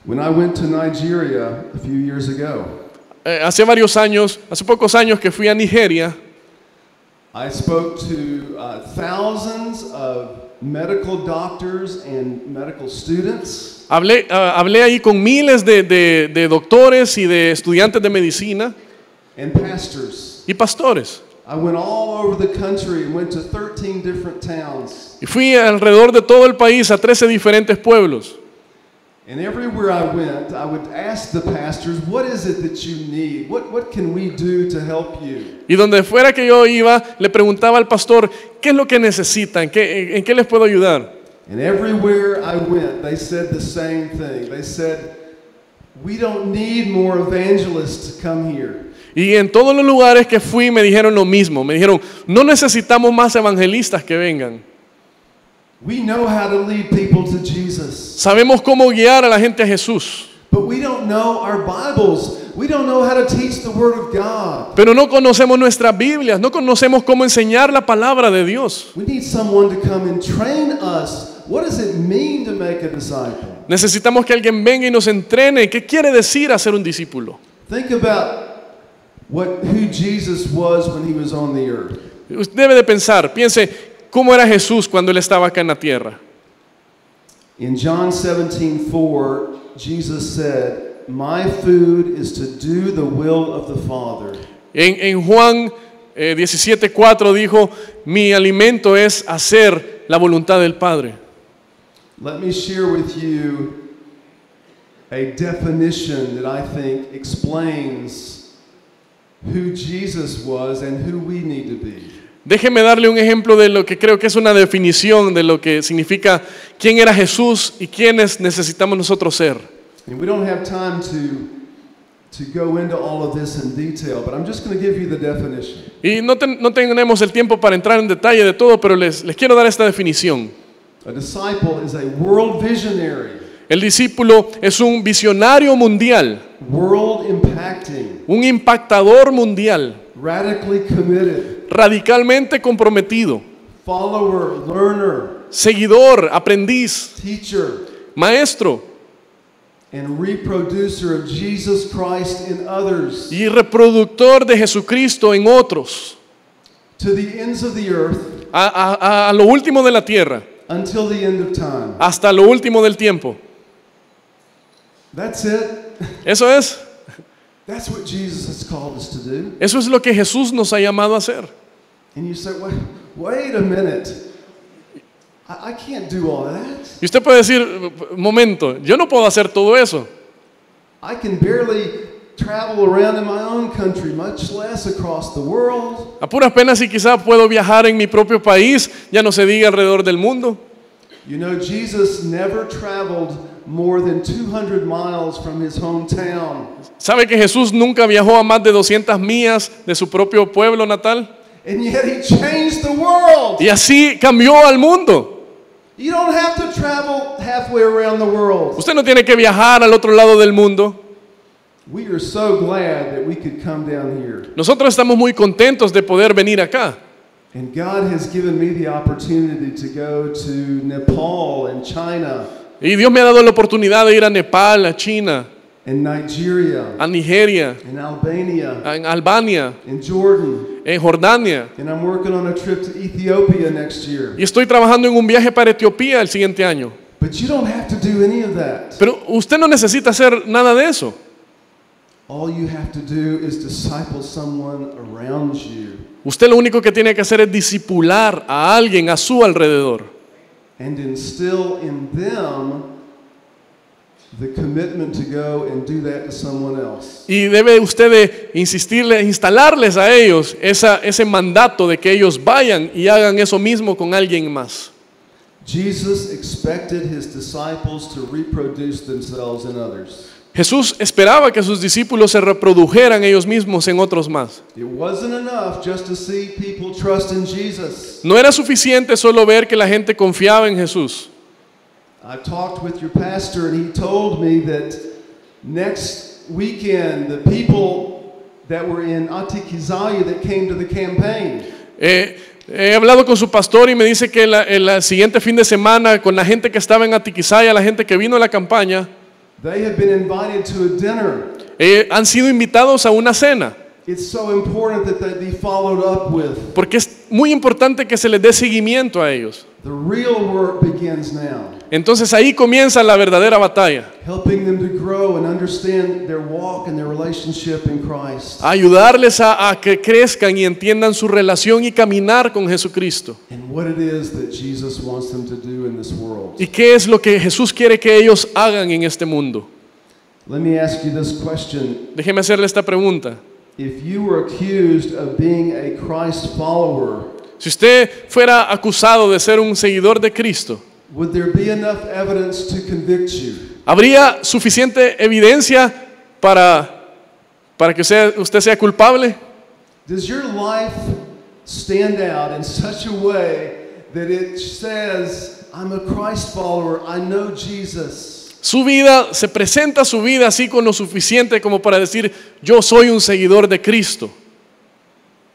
When I went to Nigeria a few years ago, Hace pocos años que fui a Nigeria, I spoke to thousands of medical doctors and medical students. hablé ahí con miles de doctores y de estudiantes de medicina And pastors. y pastores. I went all over the country and went to 13 different towns. Y fui alrededor de todo el país a 13 diferentes pueblos. And everywhere I went, I would ask the pastors, what is it that you need? What can we do to help you? Y donde fuera que yo iba, le preguntaba al pastor, ¿qué es lo que necesitan? ¿En qué les puedo ayudar? And everywhere I went, they said the same thing. They said, we don't need more evangelists to come here. Y en todos los lugares que fui me dijeron lo mismo. Me dijeron, no necesitamos más evangelistas que vengan. We know how to lead people to Jesus. Sabemos cómo guiar a la gente a Jesús. But we don't know our Bibles. We don't know how to teach the Word of God. Pero no conocemos nuestras Biblias, no conocemos cómo enseñar la palabra de Dios. We need someone to come and train us. What does it mean to make a disciple? Necesitamos que alguien venga y nos entrene. ¿Qué quiere decir hacer un discípulo? Think about who Jesus was when he was on the earth. Usted debe de pensar, piense, ¿cómo era Jesús cuando Él estaba acá en la tierra? In John 17:4, Jesus said, "My food is to do the will of the Father." En Juan 17:4 dijo, mi alimento es hacer la voluntad del Padre. Let me share with you a definition that I think explains who Jesus was and who we need to be. Déjeme darle un ejemplo de lo que creo que es una definición de lo que significa quién era Jesús y quiénes necesitamos nosotros ser. And we don't have time to go into all of this in detail, but I'm just going to give you the definition. Y no tenemos el tiempo para entrar en detalle de todo, pero les quiero dar esta definición. A disciple is a world visionary, El discípulo es un visionario mundial, world impacting, un impactador mundial, radically committed, radicalmente comprometido, follower, learner, seguidor, aprendiz, teacher, maestro, and reproducer of Jesus Christ in others, y reproductor de Jesucristo en otros, to the ends of the earth, a lo último de la tierra, until the end of time. hasta lo último del tiempo. That's it. Eso es. That's what Jesus has called us to do. Eso es lo que Jesús nos ha llamado a hacer. And you say, wait a minute. I can't do all that. Y usted puede decir, un momento, yo no puedo hacer todo eso. I can barely travel around in my own country, much less across the world. A puras penas y quizá puedo viajar en mi propio país, ya no se diga alrededor del mundo. You know, Jesus never traveled more than 200 miles from his hometown. ¿Sabe que Jesús nunca viajó a más de 200 millas de su propio pueblo natal? And yet he changed the world. Y así cambió al mundo. You don't have to travel halfway around the world. Usted no tiene que viajar al otro lado del mundo. We are so glad that we could come down here. Nosotros estamos muy contentos de poder venir acá. And God has given me the opportunity to go to Nepal and China Y Dios me ha dado la oportunidad de ir a Nepal, a China, and Nigeria a Nigeria, and Albania en Albania, and Jordan. en Jordania. And I'm working on a trip to Ethiopia next year. Y estoy trabajando en un viaje para Etiopía el siguiente año. But you don't have to do any of that. Pero usted no necesita hacer nada de eso. All you have to do is disciple someone around you Usted lo único que tiene que hacer es discipular a alguien a su alrededor. and instill in them the commitment to go and do that to someone else. Y debe usted de instalarles a ellos ese mandato de que ellos vayan y hagan eso mismo con alguien más. Jesus expected his disciples to reproduce themselves in others. Jesús esperaba que sus discípulos se reprodujeran ellos mismos en otros más. It wasn't enough just to see people trust in Jesus. No era suficiente solo ver que la gente confiaba en Jesús. I talked with your pastor and he told me that next weekend the people that were in Atikizaya that came to the campaign, He hablado con su pastor y me dice que el siguiente fin de semana con la gente que estaba en Atiquizaya, la gente que vino a la campaña, they have been invited to a dinner. han sido invitados a una cena. It's so important that they be followed up with. Porque es muy importante que se les dé seguimiento a ellos. The real work begins now. Entonces ahí comienza la verdadera batalla. Helping them to grow and understand their walk and their relationship in Christ. Ayudarles a que crezcan y entiendan su relación y caminar con Jesucristo. And what it is that Jesus wants them to do in this world. ¿Y qué es lo que Jesús quiere que ellos hagan en este mundo? Let me ask you this question. Déjeme hacerle esta pregunta. If you were accused of being a Christ follower, Si usted fuera acusado de ser un seguidor de Cristo, would there be enough evidence to convict you? ¿habría suficiente evidencia para que usted sea culpable? Does your life stand out in such a way that it says, I'm a Christ follower, I know Jesus? Su vida, se presenta su vida así con lo suficiente como para decir, yo soy un seguidor de Cristo.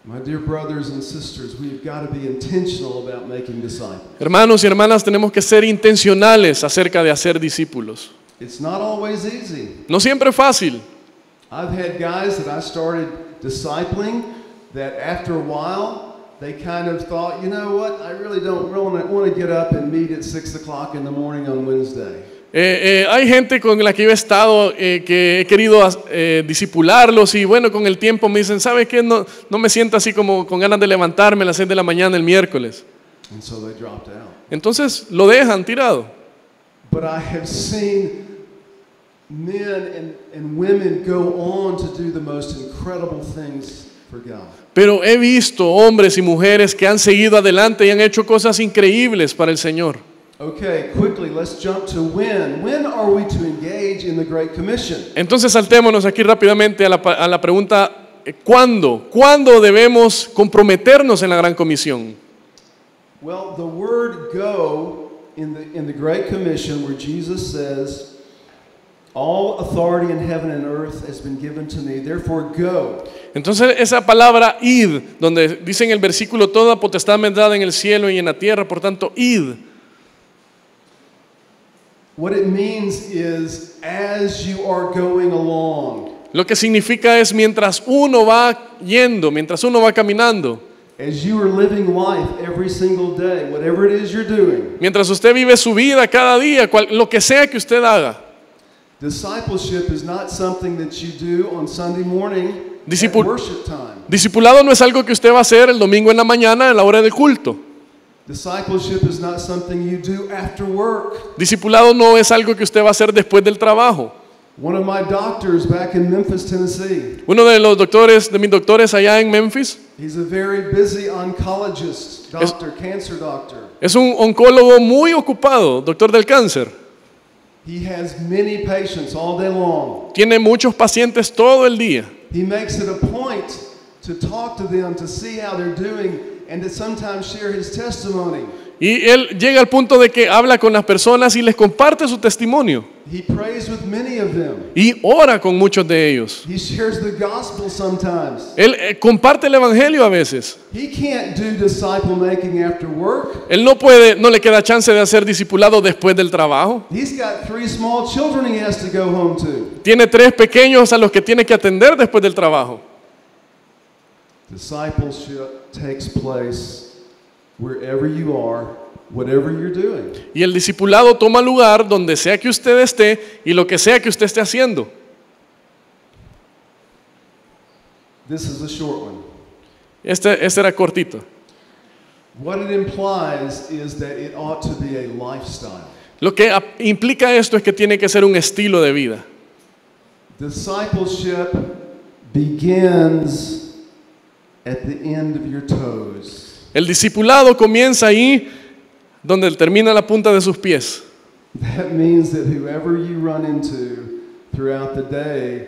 My dear brothers and sisters, we've got to be intentional about making disciples. Hermanos y hermanas, tenemos que ser intencionales acerca de hacer discípulos. It's not always easy. No siempre es fácil. I've had guys that I started discipling that after a while, they kind of thought, you know what, I really don't want to get up and meet at 6 o'clock in the morning on Wednesday. Hay gente con la que yo he estado que he querido discipularlos y bueno, con el tiempo me dicen, ¿sabes qué? No me siento así como con ganas de levantarme a las 6 de la mañana el miércoles. And so they dropped out. Entonces lo dejan tirado. But I have seen men and women go on to do the most incredible things for God. Pero he visto hombres y mujeres que han seguido adelante y han hecho cosas increíbles para el Señor. Okay, quickly, let's jump to when. When are we to engage in the Great Commission? Entonces saltémonos aquí rápidamente a la pregunta, ¿cuándo? ¿Cuándo debemos comprometernos en la Gran Comisión? Well, the word go in the Great Commission where Jesus says, all authority in heaven and earth has been given to me, therefore go. Entonces esa palabra id, donde dice en el versículo, toda potestad me es dada en el cielo y en la tierra, por tanto id. What it means is as you are going along. Lo que significa es mientras uno va yendo, mientras uno va caminando. As you are living life every single day, whatever it is you're doing. Mientras usted vive su vida cada día, lo que sea que usted haga. Discipleship is not something that you do on Sunday morning at worship time. Discipulado no es algo que usted va a hacer el domingo en la mañana a la hora del culto. Discipleship is not something you do after work. Discipulado no es algo que usted va a hacer después del trabajo. One of my doctors back in Memphis, Tennessee. Uno de mis doctores allá en Memphis. He's a very busy oncologist, cancer doctor. Es un oncólogo muy ocupado, doctor del cáncer. He has many patients all day long. Tiene muchos pacientes todo el día. He makes it a point to talk to them to see how they're doing and to sometimes share his testimony. Y él llega al punto de que habla con las personas y les comparte su testimonio. He prays with many of them. Y ora con muchos de ellos. He shares the gospel sometimes. Él comparte el evangelio a veces. He can't do disciple making after work. Él no le queda chance de hacer discipulado después del trabajo. He's got 3 small children he has to go home to. Tiene 3 pequeños a los que tiene que atender después del trabajo. Discipleship takes place wherever you are, whatever you're doing. Y el discipulado toma lugar donde sea que usted esté y lo que sea que usted esté haciendo. This is a short one. Este era cortito. What it implies is that it ought to be a lifestyle. Lo que implica esto es que tiene que ser un estilo de vida. Discipleship begins at the end of your toes. El discipulado comienza ahí donde termina la punta de sus pies. That means that whoever you run into throughout the day,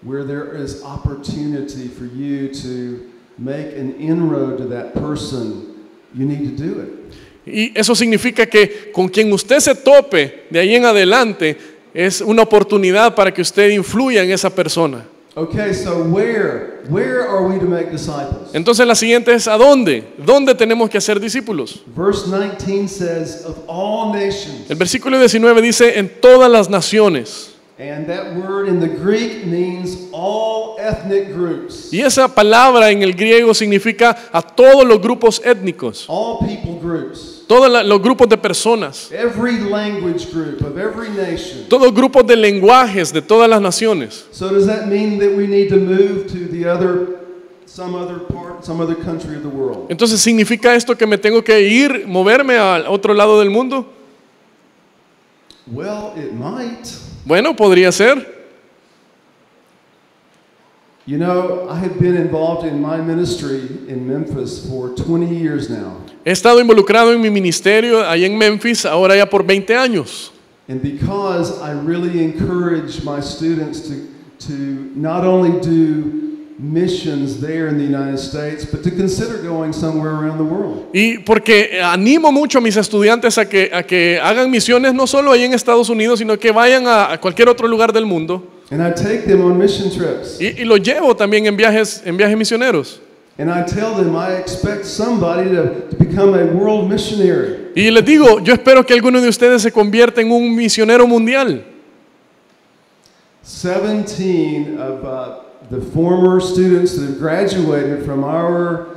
where there is opportunity for you to make an inroad to that person, you need to do it. Y eso significa que con quien usted se tope de ahí en adelante es una oportunidad para que usted influya en esa persona. Okay, so where are we to make disciples? Entonces la siguiente es ¿a dónde? ¿Dónde tenemos que hacer discípulos? Verse 19 says of all nations. El versículo 19 dice en todas las naciones. And that word in the Greek means all ethnic groups. Y esa palabra en el griego significa a todos los grupos étnicos. All people groups. Todos los grupos de personas. Every language group of every nation. Todos grupos de lenguajes de todas las naciones. So does that mean that we need to move to some other country of the world? Entonces significa esto que me tengo que moverme al otro lado del mundo? Well, it might. Bueno, podría ser. You know, I have been involved in my ministry in Memphis for 20 years now. He estado involucrado en mi ministerio allá en Memphis ahora ya por 20 años. And because I really encourage my students to not only do missions there in the United States, but to consider going somewhere around the world. Y porque animo mucho a mis estudiantes a que hagan misiones no solo ahí en Estados Unidos, sino que vayan a cualquier otro lugar del mundo. And I take them on mission trips. Y los llevo también en viajes misioneros. And I tell them I expect somebody to become a world missionary. Y les digo, yo espero que alguno de ustedes se convierta en un misionero mundial. 17 of the former students that have graduated from our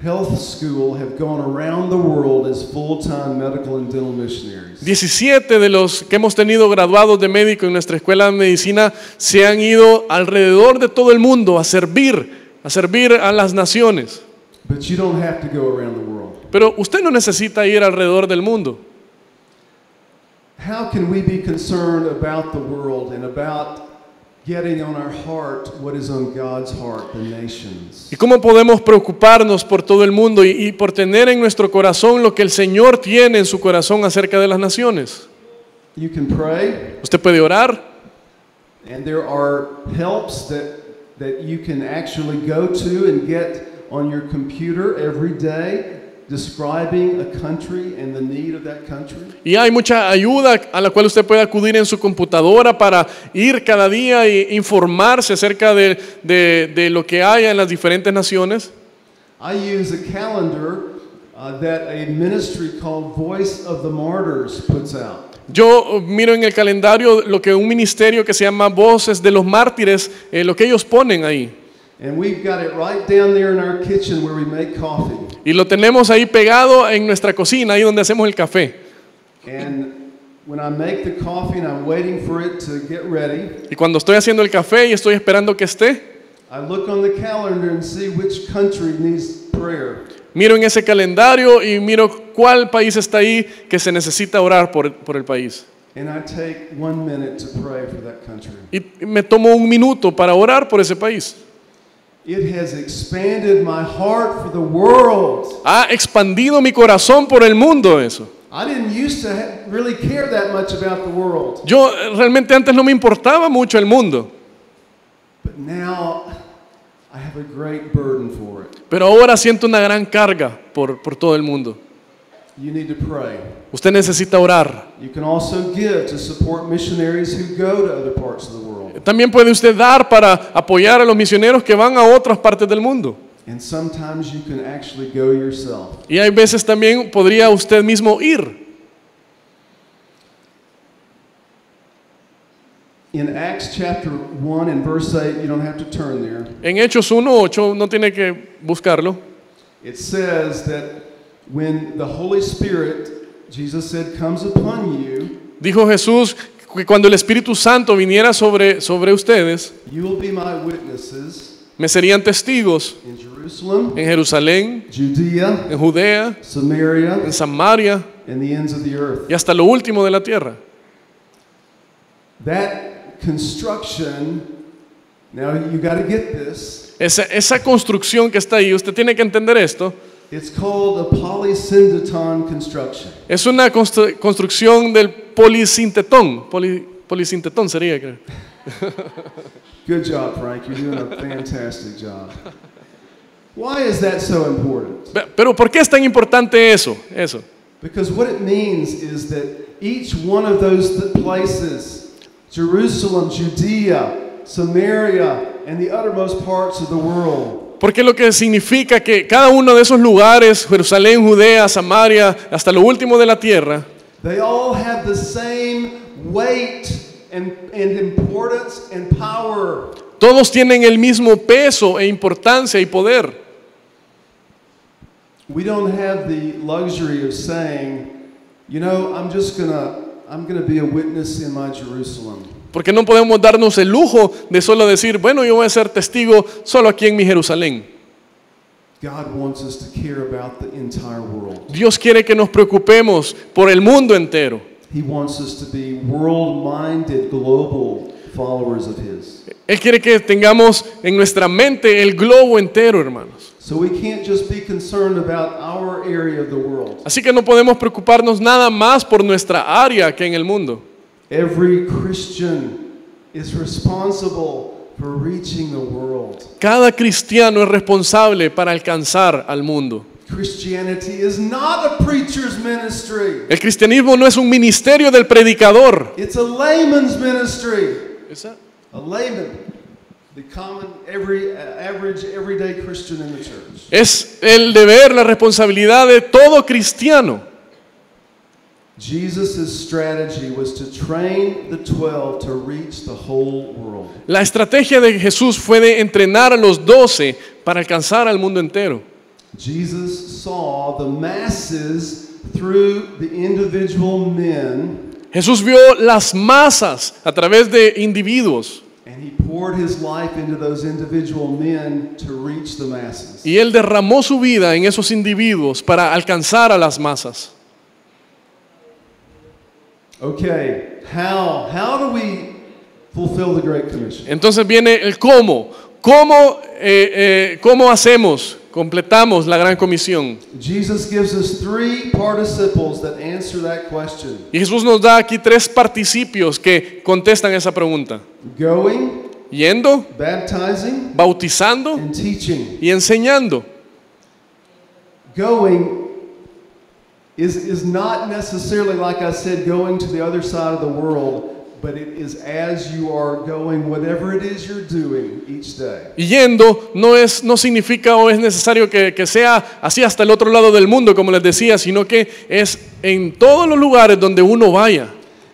health school have gone around the world as full-time medical and dental missionaries. 17 de los que hemos tenido graduados de médico en nuestra escuela de medicina se han ido alrededor de todo el mundo a servir a las naciones. But you don't have to go around the world. Pero usted no necesita ir alrededor del mundo. How can we be concerned about the world and about getting on our heart what is on God's heart, the nations? ¿Y cómo podemos preocuparnos por todo el mundo y por tener en nuestro corazón lo que el Señor tiene en su corazón acerca de las naciones? You can pray, Usted puede orar and there are helps that you can actually go to and get on your computer every day describing a country and the need of that country. y hay mucha ayuda a la cual usted puede acudir en su computadora para ir cada día e informarse acerca de lo que haya en las diferentes naciones. I use a calendar that a ministry called Voice of the Martyrs puts out. Yo miro en el calendario lo que un ministerio que se llama Voces de los Mártires, lo que ellos ponen ahí. And we've got it right down there in our kitchen where we make coffee. Y lo tenemos ahí pegado en nuestra cocina, ahí donde hacemos el café. And when I make the coffee and I'm waiting for it to get ready, Y cuando estoy haciendo el café y estoy esperando que esté, I look on the calendar and see which country needs prayer. miro en ese calendario y miro cuál país está ahí que se necesita orar por el país. And I take 1 minute to pray for that country. Y me tomo un minuto para orar por ese país. It has expanded my heart for the world. Ha expandido mi corazón por el mundo eso. I didn't used to really care that much about the world. Yo realmente antes no me importaba mucho el mundo, But now I have a great burden for it. pero ahora siento una gran carga por todo el mundo. You need to pray. Usted necesita orar. You can also give to support missionaries who go to other parts of the world. También puede usted dar para apoyar a los misioneros que van a otras partes del mundo. And sometimes you can actually go yourself. Y hay veces también podría usted mismo ir. In Acts chapter 1 and verse 8, you don't have to turn there. En Hechos 1:8, no tiene que buscarlo. It says that when the Holy Spirit, Jesus said, comes upon you, Dijo Jesús que cuando el Espíritu Santo viniera sobre ustedes, you will be my witnesses me serían testigos in Jerusalem, en Jerusalén, Judea, en Judea, Samaria, en Samaria and the ends of the earth. y hasta lo último de la tierra. That construction, now you got to get this. Esa construcción que está ahí, usted tiene que entender esto. It's called a polysyndeton construction. Es una construcción del polisintetón. Polisintetón sería, creo. Good job, Frank. You're doing a fantastic job. Why is that so important? Pero ¿por qué es tan importante eso? Because what it means is that each one of those places, Jerusalem, Judea, Samaria, and the uttermost parts of the world, Porque lo que significa que cada uno de esos lugares, Jerusalén, Judea, Samaria, hasta lo último de la tierra, they all have the same weight and importance and power. todos tienen el mismo peso e importancia y poder. We don't have the luxury of saying, you know, I'm going to be a witness in my Jerusalem. Porque no podemos darnos el lujo de solo decir, bueno, yo voy a ser testigo solo aquí en mi Jerusalén. God wants us to care about the entire world. Dios quiere que nos preocupemos por el mundo entero. He wants us to be world-minded, global followers of His. Él quiere que tengamos en nuestra mente el globo entero, hermanos. So we can't just be concerned about our area of the world. Así que no podemos preocuparnos nada más por nuestra área que en el mundo. Every Christian is responsible for reaching the world. Cada cristiano es responsable para alcanzar al mundo. Christianity is not a preacher's ministry. El cristianismo no es un ministerio del predicador. It's a layman's ministry. A layman, the common, average, everyday Christian in the church. Es el deber, la responsabilidad de todo cristiano. Jesus' strategy was to train the 12 to reach the whole world. La estrategia de Jesús fue de entrenar a los 12 para alcanzar al mundo entero. Jesus saw the masses through the individual men. Jesús vio las masas a través de individuos. And he poured his life into those individual men to reach the masses. Y él derramó su vida en esos individuos para alcanzar a las masas. Okay, how do we fulfill the Great Commission? Entonces viene el cómo. ¿Cómo hacemos? Completamos la gran comisión. Jesus gives us 3 participles that answer that question. Y Jesús nos da aquí 3 participios que contestan esa pregunta. Going, Yendo, baptizing, bautizando and teaching. y enseñando. Going is not necessarily, like I said, going to the other side of the world, but it is as you are going, whatever it is you're doing each day. Y yendo no significa o es necesario que sea así hasta el otro lado del mundo, como les decía, sino que es en todos los lugares donde uno vaya.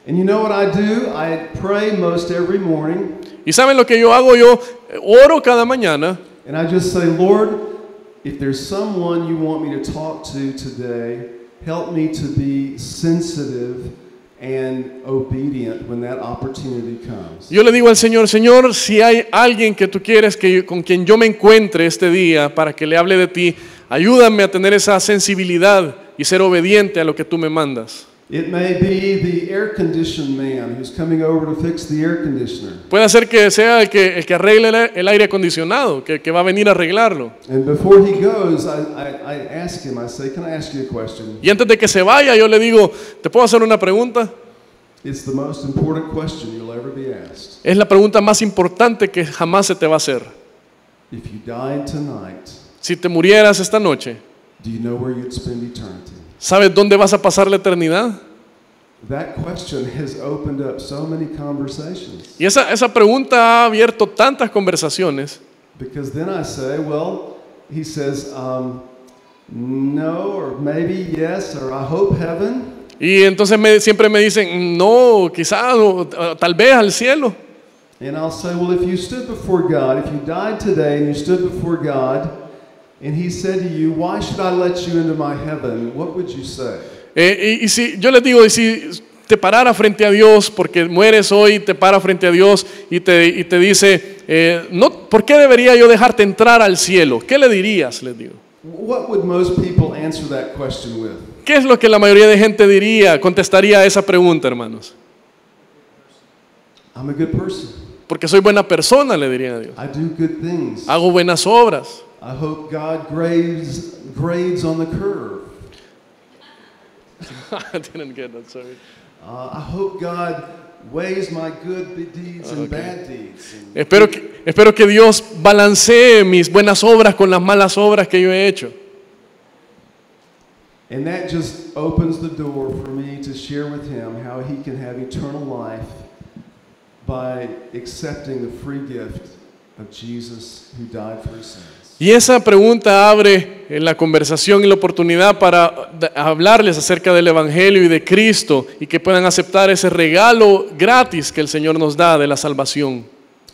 And you know what I do? I pray most every morning. ¿Y saben lo que yo hago? Yo oro cada mañana. And I just say, Lord, if there's someone you want me to talk to today, help me to be sensitive and obedient when that opportunity comes. Yo le digo al Señor, Señor, si hay alguien que tú quieres con quien yo me encuentre este día para que le hable de ti, ayúdame a tener esa sensibilidad y ser obediente a lo que tú me mandas. It may be the air condition man who's coming over to fix the air conditioner. Puede ser que sea el que arregle el aire acondicionado, que va a venir a arreglarlo. And before he goes, I ask him, I say, can I ask you a question? Y antes de que se vaya, yo le digo, ¿te puedo hacer una pregunta? It's the most important question you'll ever be asked. Es la pregunta más importante que jamás se te va a hacer. If you died tonight, Si te murieras esta noche, do you know where you'd spend eternity? ¿sabes dónde vas a pasar la eternidad? That question has opened up so many conversations. Y esa pregunta ha abierto tantas conversaciones. Because then I say, well, he says, no, or maybe yes, or I hope heaven. Y entonces siempre me dicen, no, quizás, o tal vez al cielo. And I'll say, well, if you stood before God, if you died today and you stood before God, and he said to you, why should I let you into my heaven? What would you say? Y si yo les digo, y si te parara frente a Dios, porque mueres hoy, te para frente a Dios y te dice, no, ¿por qué debería yo dejarte entrar al cielo? ¿Qué le dirías? Les digo. What would most people answer that question with? ¿Qué es lo que la mayoría de gente contestaría a esa pregunta, hermanos? I'm a good person. Porque soy buena persona, le dirían a Dios. I do good things. Hago buenas obras. I hope God grades on the curve. I didn't get that, sorry. I hope God weighs my good deeds and bad deeds. Espero que Dios balancee mis buenas obras con las malas obras que yo he hecho. And that just opens the door for me to share with him how he can have eternal life by accepting the free gift of Jesus who died for his sins. Y esa pregunta abre la conversación y la oportunidad para hablarles acerca del Evangelio y de Cristo y que puedan aceptar ese regalo gratis que el Señor nos da de la salvación.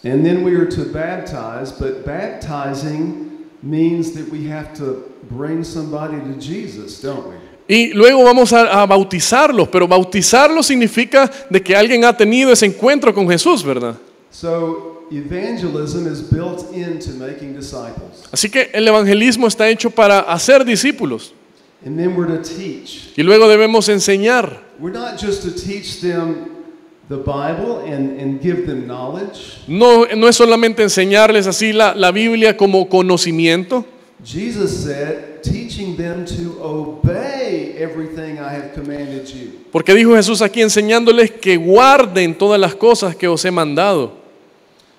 And then we are to baptize, but baptizing means that we have to bring somebody to Jesus, don't we? Y luego vamos a bautizarlos, pero bautizarlos significa de que alguien ha tenido ese encuentro con Jesús, ¿verdad? So evangelism is built into making disciples. Así que el evangelismo está hecho para hacer discípulos. And then we're to teach. Y luego debemos enseñar. We're not just to teach them the Bible and give them knowledge. No es solamente enseñarles así la Biblia como conocimiento. Jesus said, teaching them to obey everything I have commanded you. Porque dijo Jesús aquí enseñándoles que guarden todas las cosas que os he mandado.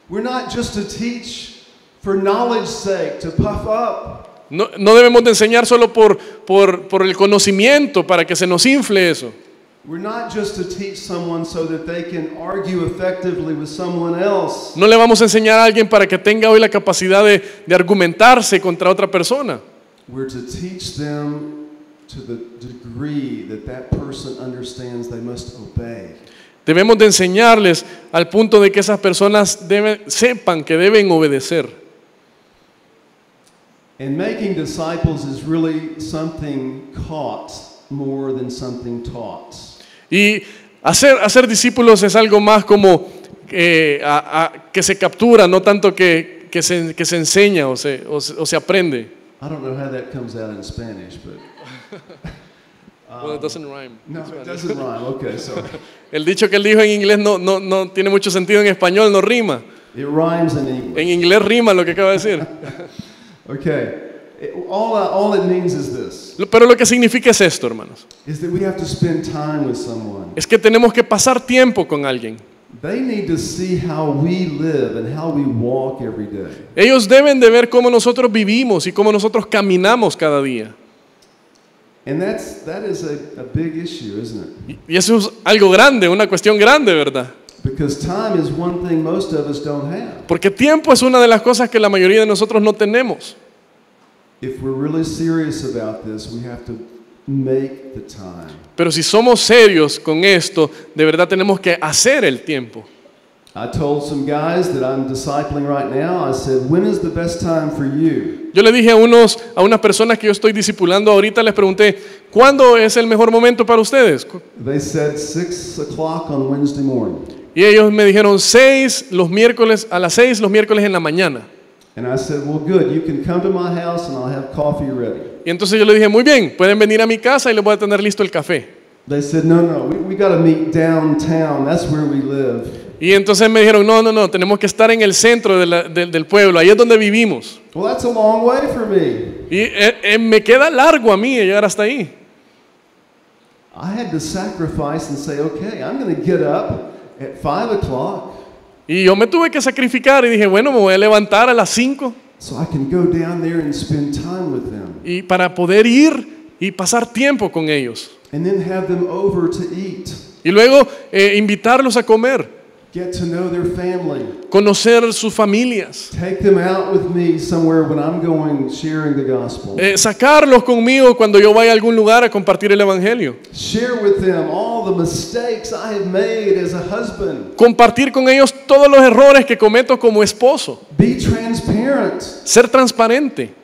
We're not just to teach for knowledge's sake, to puff up. No debemos de enseñar solo por el conocimiento, para que se nos infle eso. We're not just to teach someone so that they can argue effectively with someone else. No le vamos a enseñar a alguien para que tenga hoy la capacidad de argumentarse contra otra persona. We're to teach them to the degree that that person understands they must obey. Debemos de enseñarles al punto de que esas personas sepan que deben obedecer. And making disciples is really something caught more than something taught. Y hacer discípulos es algo más como que se captura, no tanto que se enseña o se aprende. I don't know how that comes out in Spanish, but Well, it doesn't rhyme. no, it doesn't rhyme. Okay, so El dicho que él dijo en inglés no tiene mucho sentido en español, no rima. it rhymes in English. En inglés rima lo que acaba de decir. Okay, all it means is this: Pero lo que significa es esto, hermanos. is that we have to spend time with someone. Es que tenemos que pasar tiempo con alguien. They need to see how we live and how we walk every day. Ellos deben de ver cómo nosotros vivimos y cómo nosotros caminamos cada día. And that is a big issue, isn't it? Y eso es algo grande, una cuestión grande, ¿verdad? Because time is one thing most of us don't have. Porque tiempo es una de las cosas que la mayoría de nosotros no tenemos. If we're really serious about this, we have to make the time. Pero si somos serios con esto, de verdad tenemos que hacer el tiempo. I told some guys that I'm discipling right now, I said, when is the best time for you? Yo le dije a unas personas que yo estoy discipulando ahorita, les pregunté, ¿cuándo es el mejor momento para ustedes? They said 6 o'clock on Wednesday morning. Y ellos me dijeron a las 6 los miércoles en la mañana. And I said, well, good, you can come to my house and I'll have coffee ready. Y entonces yo le dije, muy bien, pueden venir a mi casa y les voy a tener listo el café. They said, no, we got to meet downtown, that's where we live. Y entonces me dijeron, no, tenemos que estar en el centro del pueblo, ahí es donde vivimos. Well, that's a long way for me. Y me queda largo a mí llegar hasta ahí. I had to sacrifice and say, okay, I'm going to get up at 5 o'clock Y yo me tuve que sacrificar y dije, bueno, me voy a levantar a las 5 so I can go down there and spend time with them. y para poder ir y pasar tiempo con ellos. And then have them over to eat. Y luego invitarlos a comer, Get to know their family. conocer sus familias, Take them out with me somewhere when I'm going sharing the gospel. sacarlos conmigo cuando yo vaya a algún lugar a compartir el evangelio. Share with them all the mistakes I have made as a husband. Compartir con ellos todos los errores que cometo como esposo. Be transparent. Ser transparente.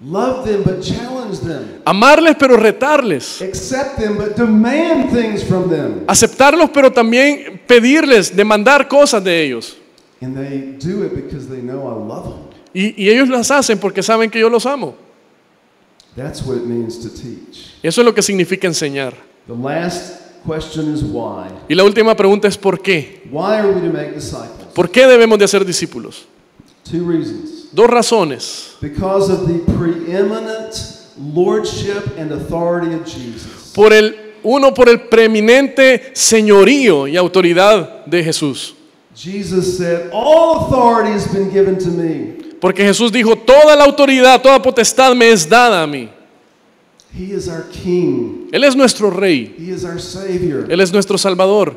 Love them but challenge them. Amarles pero retarles. Accept them but demand things from them. Aceptarlos pero también pedirles, demandar cosas de ellos. And they do it because they know I love them. Y ellos las hacen porque saben que yo los amo. That's what it means to teach. Eso es lo que significa enseñar. The last question is why. Y la última pregunta es ¿por qué? Why are we to make disciples? ¿Por qué debemos de ser discípulos? 2 reasons. 2 razones. Because of the preeminent lordship and authority of Jesus. Por el preeminente señorío y autoridad de Jesús. Jesus said, all authority has been given to me. Porque Jesús dijo, toda la autoridad, toda potestad me es dada a mí. He is our King. Él es nuestro Rey. He is our Savior. Él es nuestro Salvador.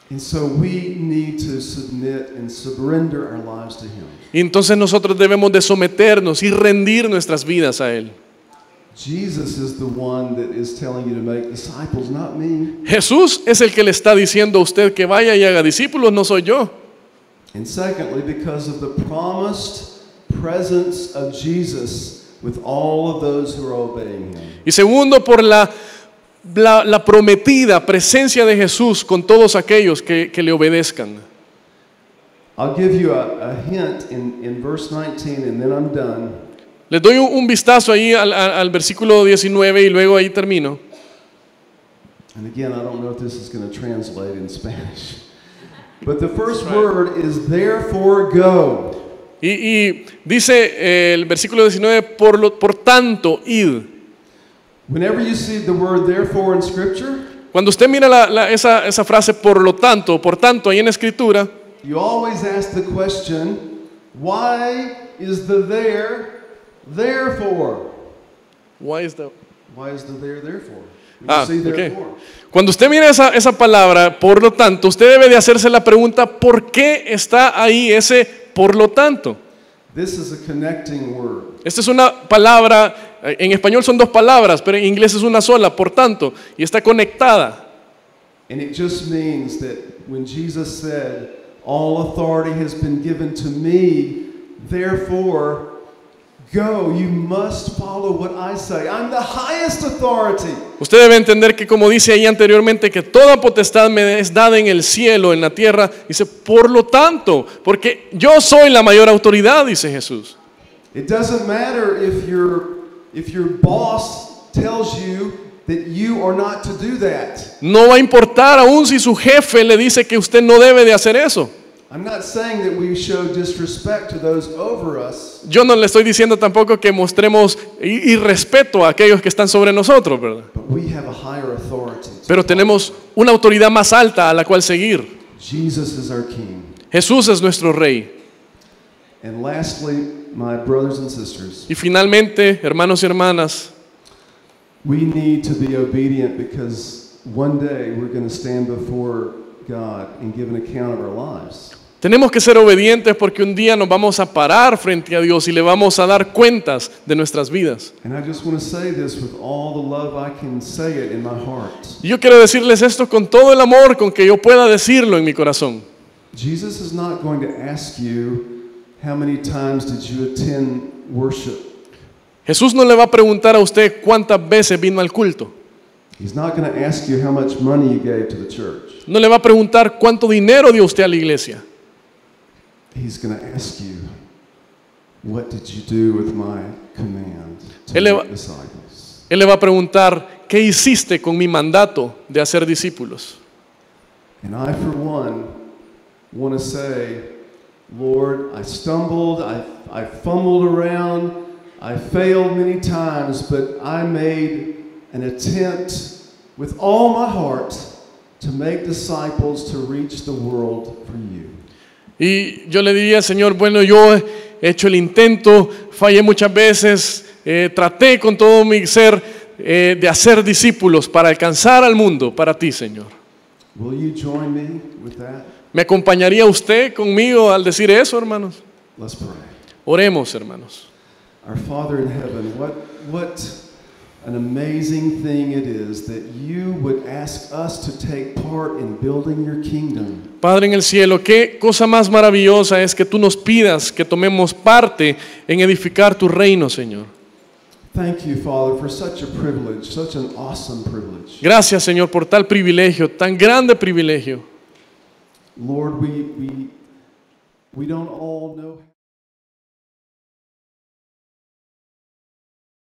And so we need to submit and surrender our lives to Him. Y entonces nosotros debemos de someternos y rendir nuestras vidas a Él. Jesus is the one that is telling you to make disciples, not me. Jesús es el que le está diciendo a usted que vaya y haga discípulos, no soy yo. And secondly, because of the promised presence of Jesus with all of those who are obeying Him. Y segundo, por la prometida presencia de Jesús con todos aquellos que le obedezcan. I'll give you a hint in verse 19 and then I'm done. Les doy un vistazo ahí al versículo 19 y luego ahí termino. And again, I don't know if this is going to translate in Spanish. But the first word is therefore go. Y dice el versículo 19, por tanto, id. Whenever you see the word therefore in Scripture, Cuando usted mira esa frase por tanto, ahí en la escritura, you always ask the question, why is the there for? Why is the... Why is the there for? We Ah, see ok. therefore. Cuando usted mira esa palabra, por lo tanto, usted debe de hacerse la pregunta, ¿por qué está ahí ese por lo tanto? This is a connecting word. Esta es una palabra, en español son dos palabras, pero en inglés es una sola, por tanto, y está conectada. And it just means that when Jesus said, all authority has been given to me, therefore, go, you must follow what I say. I'm the highest authority. Usted debe entender que, como dice ahí anteriormente, que toda potestad me es dada en el cielo, en la tierra. Dice, por lo tanto, porque yo soy la mayor autoridad, dice Jesús. It doesn't matter if your boss tells you that you are not to do that. No va a importar aún si su jefe le dice que usted no debe de hacer eso. I'm not saying that we show disrespect to those over us. Yo no le estoy diciendo tampoco que mostremos irrespeto a aquellos que están sobre nosotros, ¿verdad? But we have a higher authority. Pero tenemos una autoridad más alta a la cual seguir. Jesus is our King. Jesús es nuestro Rey. And lastly, my brothers and sisters, Y finalmente, hermanos y hermanas, we need to be obedient because one day we're going to stand before God and give an account of our lives. tenemos que ser obedientes porque un día nos vamos a parar frente a Dios y le vamos a dar cuentas de nuestras vidas. And I just want to say this with all the love I can say it in my heart. Y yo quiero decirles esto con todo el amor con que yo pueda decirlo en mi corazón. Jesus is not going to ask you how many times did you attend worship. Jesús no le va a preguntar a usted cuántas veces vino al culto. He's not going to ask you how much money you gave to the church. No le va a preguntar cuánto dinero dio usted a la iglesia. He's going to ask you, what did you do with my command to Él le va- make disciples? Él le va a preguntar, ¿qué hiciste con mi mandato de hacer discípulos? And I, for one, want to say, Lord, I stumbled, I fumbled around, I failed many times, but I made an attempt with all my heart to make disciples to reach the world for you. Y yo le diría, Señor, bueno, yo he hecho el intento, fallé muchas veces, traté con todo mi ser de hacer discípulos para alcanzar al mundo para ti, Señor. Will you join me with that? ¿Me acompañaría usted conmigo al decir eso, hermanos? Let's pray. Oremos, hermanos. Our Father in heaven, what an amazing thing it is that you would ask us to take part in building your kingdom. Padre en el cielo, qué cosa más maravillosa es que tú nos pidas que tomemos parte en edificar tu reino, Señor. Thank you, Father, for such a privilege, such an awesome privilege. Gracias, Señor, por tal privilegio, tan grande privilegio. Lord, we don't all know